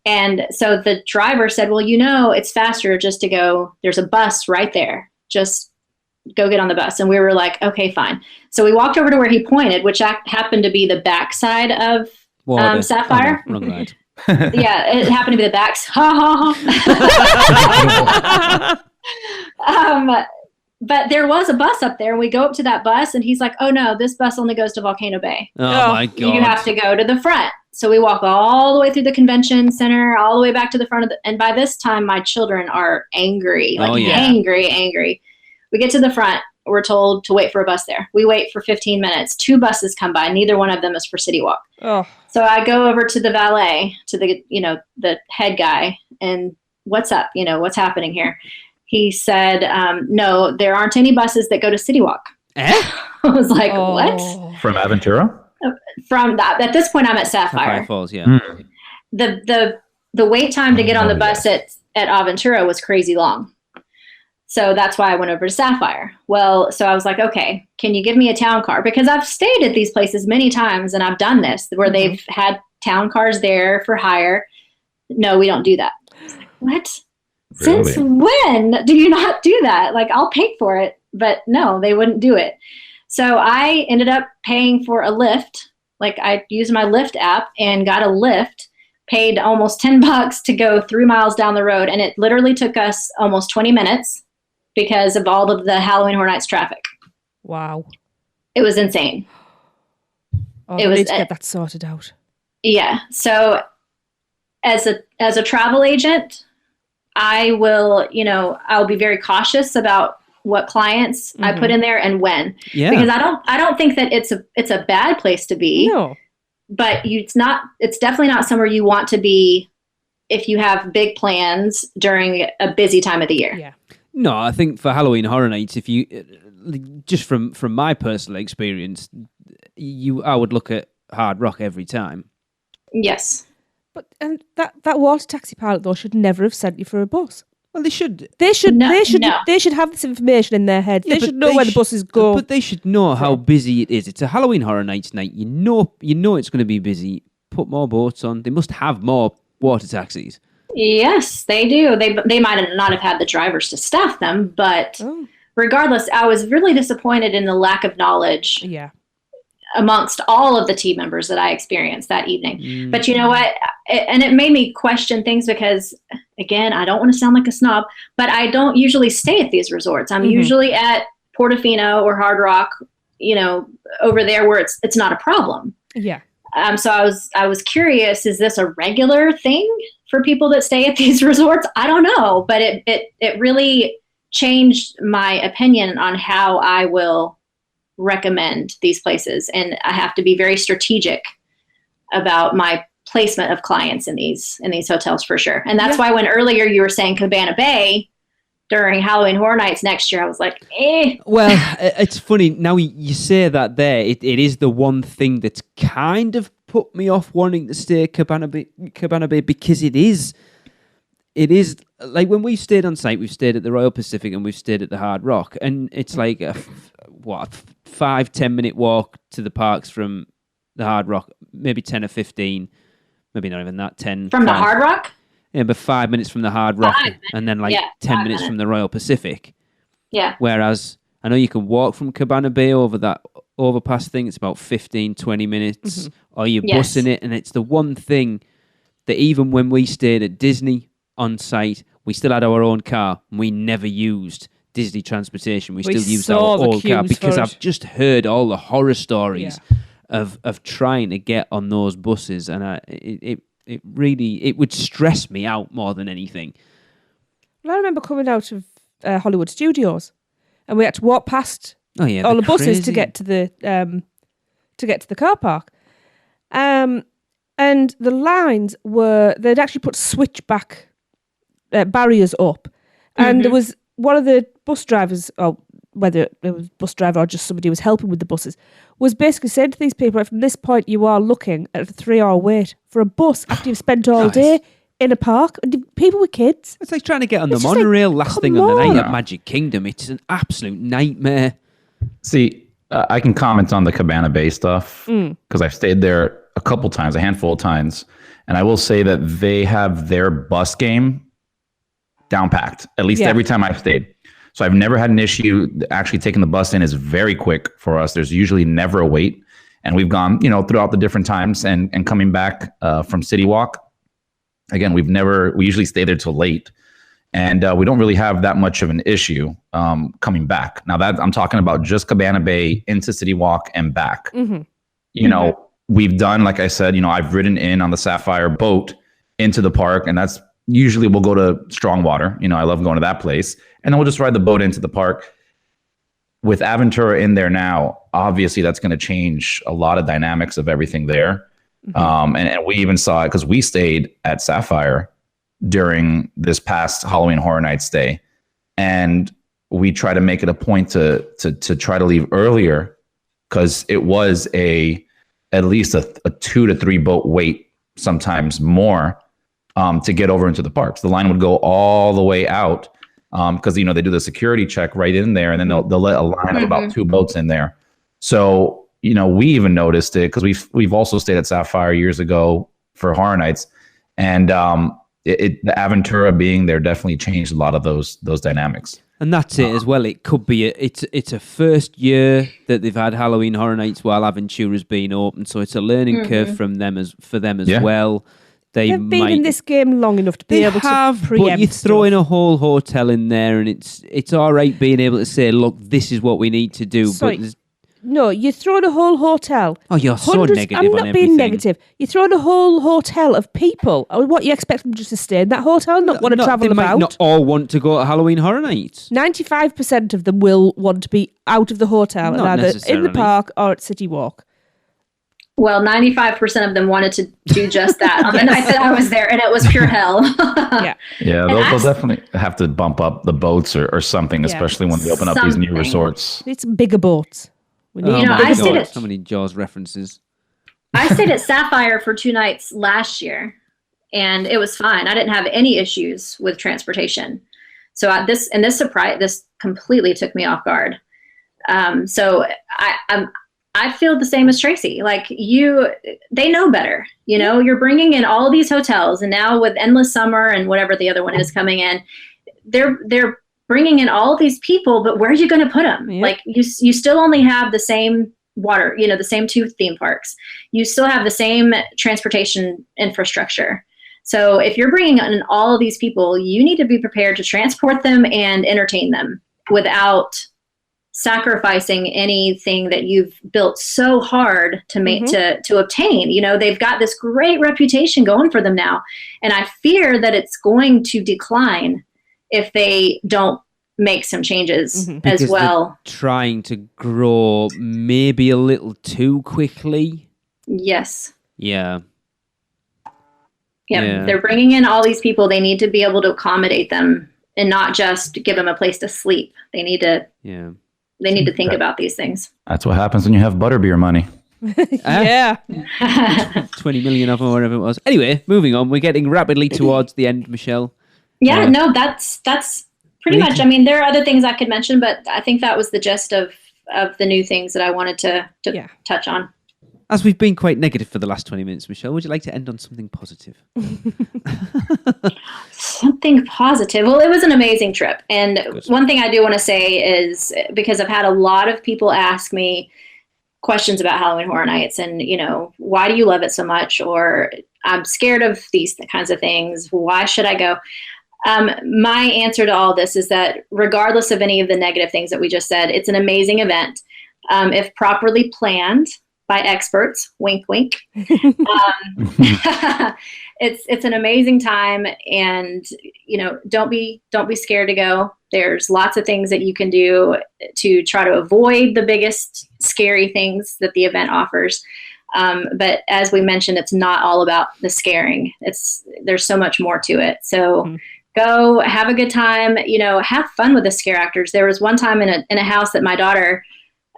And so the driver said, well, it's faster just to go. There's a bus right there. Just go get on the bus. And we were like, okay, fine. So we walked over to where he pointed, which happened to be the backside of Sapphire. Oh, no, wrong right. Yeah, it happened to be the backs. But there was a bus up there, and we go up to that bus, and he's like, oh no, this bus only goes to Volcano Bay. Oh my God. You have to go to the front. So we walk all the way through the convention center, all the way back to the front of and by this time my children are angry, angry. We get to the front. We're told to wait for a bus there. We wait for 15 minutes. 2 buses come by. Neither one of them is for City Walk. Oh. So I go over to the valet, to the head guy, and what's up? What's happening here? He said, no, there aren't any buses that go to City Walk. I was like, what? From Aventura? From that, at this point, I'm at Sapphire. Falls, yeah. Mm. The wait time to get on the bus at Aventura was crazy long. So that's why I went over to Sapphire. Well, so I was like, okay, can you give me a town car? Because I've stayed at these places many times, and I've done this where they've had town cars there for hire. No, we don't do that. I was like, what? Really? Since when do you not do that? Like, I'll pay for it, but no, they wouldn't do it. So I ended up paying for a Lyft. Like, I used my Lyft app and got a Lyft, paid almost $10 to go 3 miles down the road. And it literally took us almost 20 minutes because of all of the Halloween Horror Nights traffic. Wow. It was insane. Oh, It we was need to get that sorted out. Yeah. So as a travel agent, I will, I'll be very cautious about what clients I put in there and when. Yeah. Because I don't think that it's a bad place to be. No. But it's definitely not somewhere you want to be if you have big plans during a busy time of the year. Yeah. No, I think for Halloween Horror Nights, if you just from my personal experience, I would look at Hard Rock every time. Yes. But that water taxi pilot though should never have sent you for a bus. Well, they should. They should No. have this information in their head. Yeah, they but should know where the buses go. But they should know how busy it is. It's a Halloween Horror Nights night. You know it's going to be busy. Put more boats on. They must have more water taxis. Yes, they do. They might not have had the drivers to staff them, but regardless, I was really disappointed in the lack of knowledge Yeah. amongst all of the team members that I experienced that evening. But you know what? And it made me question things because, again, I don't want to sound like a snob, but I don't usually stay at these resorts. I'm usually at Portofino or Hard Rock, over there where it's not a problem. Yeah. So I was curious, is this a regular thing for people that stay at these resorts? I don't know, but it really changed my opinion on how I will recommend these places. And I have to be very strategic about my placement of clients in these hotels for sure. And that's why when earlier you were saying Cabana Bay during Halloween Horror Nights next year, I was like, eh. Well, it's funny now you say that there. It is the one thing that's kind of put me off wanting to stay at Cabana Bay because it is like when we've stayed on site, we've stayed at the Royal Pacific and we've stayed at the Hard Rock, and it's like a 5-10 minute walk to the parks from the Hard Rock, maybe 10 or 15, maybe not even that, 10 From the Hard Rock? Yeah, but 5 minutes from the Hard Rock, and then 10 minutes from the Royal Pacific. Yeah. Whereas I know you can walk from Cabana Bay over that overpass thing. It's about 15, 20 minutes, or you're bussing it. And it's the one thing that even when we stayed at Disney on site, we still had our own car, and we never used Disney transportation. We still used our old car because I've just heard all the horror stories of trying to get on those buses, and it really would stress me out more than anything. Well, I remember coming out of Hollywood Studios, and we had to walk past all the buses crazy. to get to the car park. And the lines they'd actually put switchback barriers up, and there was one of the bus drivers, or whether it was bus driver or just somebody who was helping with the buses, was basically saying to these people, from this point you are looking at a 3-hour wait for a bus after you've spent all day in a park, and people with kids. It's like trying to get on the It's just monorail like, last come thing on the night on. at Magic Kingdom. It's an absolute nightmare. See, I can comment on the Cabana Bay stuff because I've stayed there a couple times, a handful of times, and I will say that they have their bus game down packed, at least every time I've stayed. So I've never had an issue. Actually taking the bus in is very quick for us. There's usually never a wait. And we've gone, throughout the different times and coming back from City Walk. Again, we usually stay there till late. And we don't really have that much of an issue coming back. Now that I'm talking about just Cabana Bay into City Walk and back. We've done, like I said, I've ridden in on the Sapphire boat into the park, and that's usually we'll go to Strongwater. I love going to that place, and then we'll just ride the boat into the park. With Aventura in there now, obviously that's going to change a lot of dynamics of everything there. And we even saw it because we stayed at Sapphire during this past Halloween Horror Nights stay, and we try to make it a point to try to leave earlier because it was at least a 2 to 3 boat wait, sometimes more, to get over into the parks. The line would go all the way out because they do the security check right in there, and then they'll let a line of about 2 boats in there. So we even noticed it because we've also stayed at Sapphire years ago for Horror Nights, and the Aventura being there definitely changed a lot of those dynamics. And that's it as well. It could be it's a first year that they've had Halloween Horror Nights while Aventura's been open, so it's a learning curve for them as well. They've been in this game long enough to be able to preempt. But you throw in a whole hotel in there, and it's all right being able to say, "Look, this is what we need to do." Sorry. But no, you throw in a whole hotel. Oh, you're so negative. I'm not on being negative. You throw in a whole hotel of people. What you expect them just to stay in that hotel, not want to travel about? They might not all want to go to Halloween Horror Nights. 95% of them will want to be out of the hotel, and either in the park or at City Walk. Well, 95% of them wanted to do just that on the night that I was there, and it was pure hell. They'll definitely have to bump up the boats or something, especially when they open up these new resorts. It's bigger boats. I stayed at so many Jaws references. I stayed at Sapphire for 2 nights last year, and it was fine. I didn't have any issues with transportation. So this completely took me off guard. So I feel the same as Tracy. Like they know better. You're bringing in all these hotels, and now with Endless Summer and whatever the other one is coming in, they're bringing in all these people, but where are you going to put them? Yep. Like you still only have the same water, the same 2 theme parks. You still have the same transportation infrastructure. So if you're bringing in all of these people, you need to be prepared to transport them and entertain them without sacrificing anything that you've built so hard to make to obtain. They've got this great reputation going for them now, and I fear that it's going to decline if they don't make some changes as well. Trying to grow maybe a little too quickly. Yes. Yeah. They're bringing in all these people. They need to be able to accommodate them and not just give them a place to sleep. They need to. Yeah. They need to think about these things. That's what happens when you have butterbeer money. 20 million of them, or whatever it was. Anyway, moving on. We're getting rapidly towards the end, Michelle. Yeah, no, that's pretty much. I mean, there are other things I could mention, but I think that was the gist of the new things that I wanted to touch on. As we've been quite negative for the last 20 minutes, Michelle, would you like to end on something positive? Something positive. Well, it was an amazing trip. And one thing I do want to say is, because I've had a lot of people ask me questions about Halloween Horror Nights and, why do you love it so much? Or I'm scared of these kinds of things. Why should I go? My answer to all this is that regardless of any of the negative things that we just said, it's an amazing event. If properly planned by experts, wink, wink. It's an amazing time, and don't be scared to go. There's lots of things that you can do to try to avoid the biggest scary things that the event offers. But as we mentioned, it's not all about the scaring. There's so much more to it. So go have a good time, have fun with the scare actors. There was one time in a house that my daughter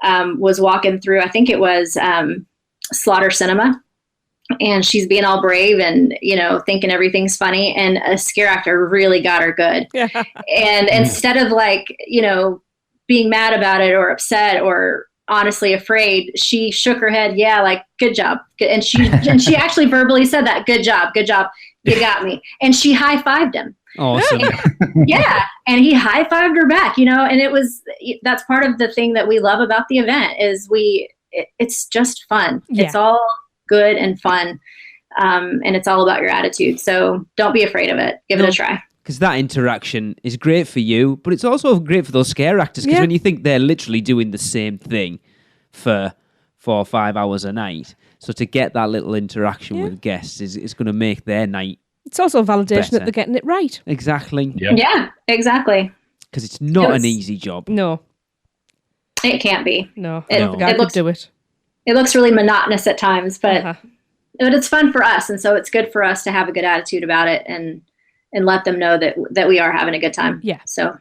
was walking through. I think it was Slaughter Cinema, and she's being all brave and, thinking everything's funny, and a scare actor really got her good. And instead of being mad about it or upset or honestly afraid, she shook her head. Yeah, like, good job. And she actually verbally said that. Good job. You got me. And she high-fived him. Awesome. Yeah. And he high-fived her back, and that's part of the thing that we love about the event is it's just fun. Yeah. It's all good and fun. And it's all about your attitude. So don't be afraid of it. Give it a try. Because that interaction is great for you, but it's also great for those scare actors. Because when you think they're literally doing the same thing for 4 or 5 hours a night, so to get that little interaction with guests is going to make their night. It's also a validation better. that they're getting it right. Exactly. Yeah, exactly. Because it's not an easy job. No. It can't be. No. I don't think I could do it. It looks really monotonous at times, but it's fun for us. And so it's good for us to have a good attitude about it and let them know that we are having a good time. Yeah. So.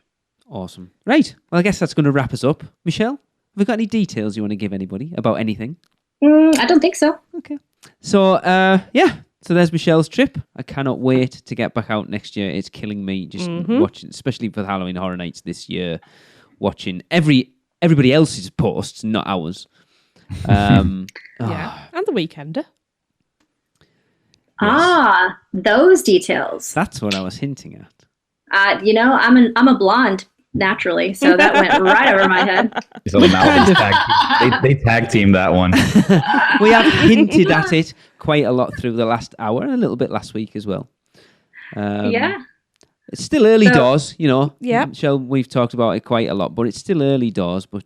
Awesome. Right. Well, I guess that's going to wrap us up. Michelle, have we got any details you want to give anybody about anything? I don't think so. Okay. So, So there's Michelle's trip. I cannot wait to get back out next year. It's killing me just watching, especially for the Halloween Horror Nights this year, watching everybody else's posts, not ours. Yeah. And the Weekender. Yes. Those details. That's what I was hinting at. I'm a blonde naturally, so that went right over my head. So the Maldives they tag team that one. We have hinted at it quite a lot through the last hour and a little bit last week as well. It's still early doors, Yeah. Michelle, we've talked about it quite a lot, but it's still early doors. But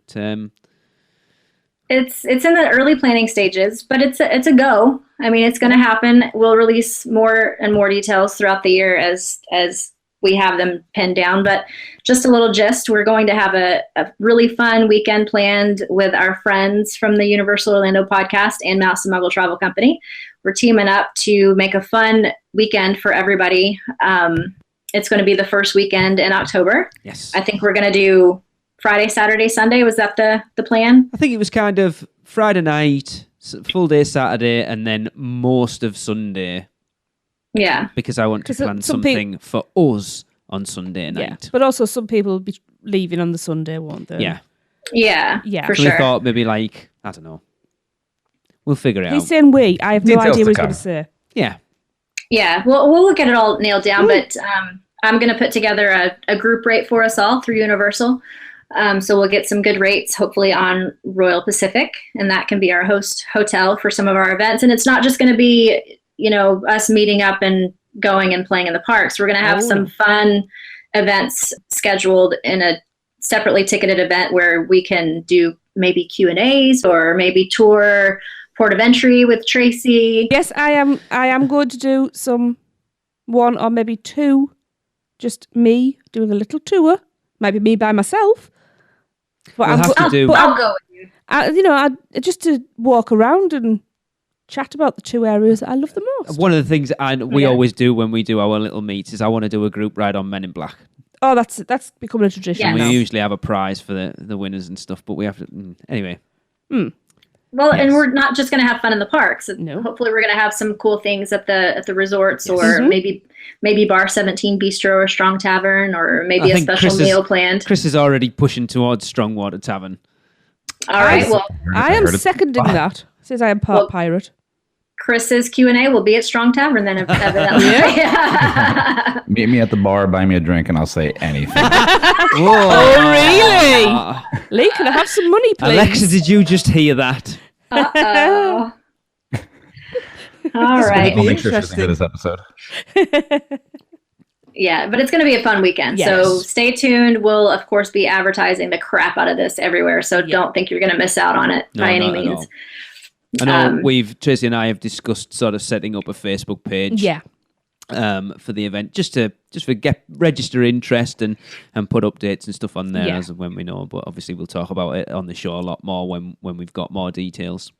it's in the early planning stages, but it's a go. I mean, it's going to happen. We'll release more and more details throughout the year as we have them pinned down. But just a little gist, we're going to have a really fun weekend planned with our friends from the Universal Orlando podcast and Mouse and Muggle Travel Company. We're teaming up to make a fun weekend for everybody. It's going to be the first weekend in October. Yes. I think we're going to do Friday, Saturday, Sunday. Was that the plan? I think it was kind of Friday night, full day Saturday, and then most of Sunday. Yeah. Because I want to plan something for us on Sunday night. Yeah. But also some people will be leaving on the Sunday, won't they? Yeah. Yeah. Yeah. For So sure. we thought maybe I don't know. We'll figure it out. He's saying we. I have no Details idea to what he's come. going to say. Yeah. Yeah. We'll get it all nailed down, but I'm going to put together a group rate for us all through Universal. So we'll get some good rates, hopefully on Royal Pacific, and that can be our host hotel for some of our events. And it's not just going to be, us meeting up and going and playing in the parks. We're going to have some fun events scheduled in a separately ticketed event where we can do maybe Q&As or maybe tour Port of Entry with Tracy. Yes, I am going to do one or maybe two, just me doing a little tour. Maybe me by myself. But I'll go with you. Just to walk around and chat about the two areas that I love the most. One of the things we always do when we do our little meets is I want to do a group ride on Men in Black. Oh, that's becoming a tradition Yes. And now. we usually have a prize for the winners and stuff, but we have to... Anyway. Well, Yes. and we're not just going to have fun in the parks. No. Hopefully we're going to have some cool things at the resorts or maybe Bar 17 Bistro or Strong Tavern or maybe a special meal planned. Chris is already pushing towards Strongwater Tavern. All right. Well, I am seconding that. Says I am part pirate. Chris's Q&A will be at Strong Tavern then, evidently. Meet me at the bar, buy me a drink, and I'll say anything. Oh, really? Lee, can I have some money, please? Alexa, did you just hear that? Uh-oh. All right. I'll make sure she doesn't hear this episode. Yeah, but it's going to be a fun weekend. Yes. So stay tuned. We'll, of course, be advertising the crap out of this everywhere. So don't think you're going to miss out on it by any means. I know Tracy and I have discussed sort of setting up a Facebook page. Yeah. For the event, just for register interest and put updates and stuff on there as of when we know. But obviously, we'll talk about it on the show a lot more when we've got more details.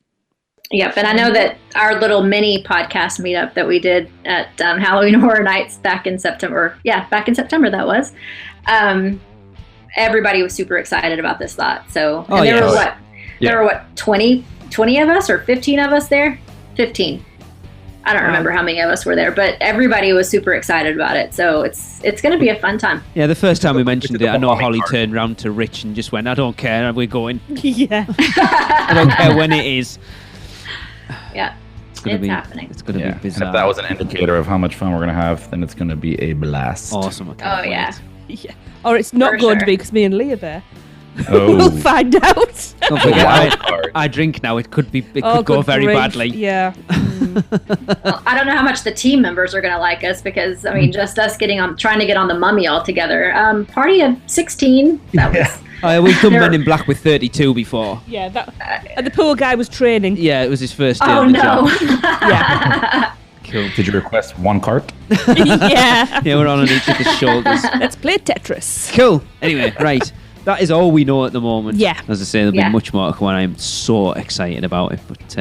Yep, and I know that our little mini podcast meetup that we did at Halloween Horror Nights back in September. Yeah, back in September that was. Everybody was super excited about this thought. So there were 20 of us or 15 of us there? 15. I don't remember how many of us were there, but everybody was super excited about it. So it's going to be a fun time. Yeah, the first time we mentioned it, I know Holly turned around to Rich and just went, I don't care, we're going. Yeah. I don't care when it is. Yeah. It's happening. It's going to be bizarre. And if that was an indicator of how much fun we're going to have, then it's going to be a blast. Awesome. Yeah. Yeah. Or it's not For going to sure. be because me and Lee are there. Oh. We'll find out. Don't forget, Wild card. I drink now. It could Oh, go good very grief. badly. Yeah. Well, I don't know how much the team members are going to like us because, I mean, just us trying to get on the Mummy all together. Party of 16. That was. We've done Men in Black with 32 before. Yeah. And the poor guy was training. Yeah, it was his first day Oh, on the no. job. Yeah. Cool. Did you request one cart? Yeah. Yeah, we're on each other's shoulders. Let's play Tetris. Cool. Anyway, right. That is all we know at the moment. Yeah. As I say, there'll be much more to come on. I'm so excited about it. But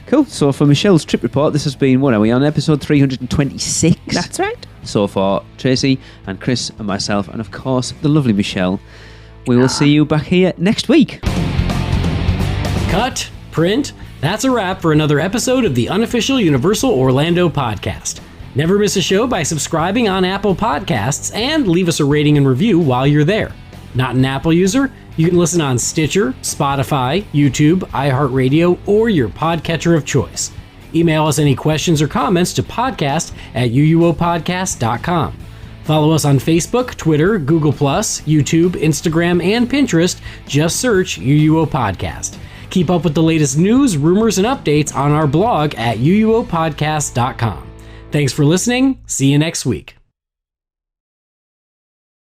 cool. So for Michelle's trip report, this has been, what are we on, episode 326? That's right. So for Tracy and Chris and myself, and of course the lovely Michelle, we will see you back here next week. Cut, print. That's a wrap for another episode of the Unofficial Universal Orlando podcast. Never miss a show by subscribing on Apple Podcasts and leave us a rating and review while you're there. Not an Apple user? You can listen on Stitcher, Spotify, YouTube, iHeartRadio, or your podcatcher of choice. Email us any questions or comments to podcast@uuopodcast.com. Follow us on Facebook, Twitter, Google+, YouTube, Instagram, and Pinterest. Just search UUO Podcast. Keep up with the latest news, rumors, and updates on our blog at uuopodcast.com. Thanks for listening. See you next week.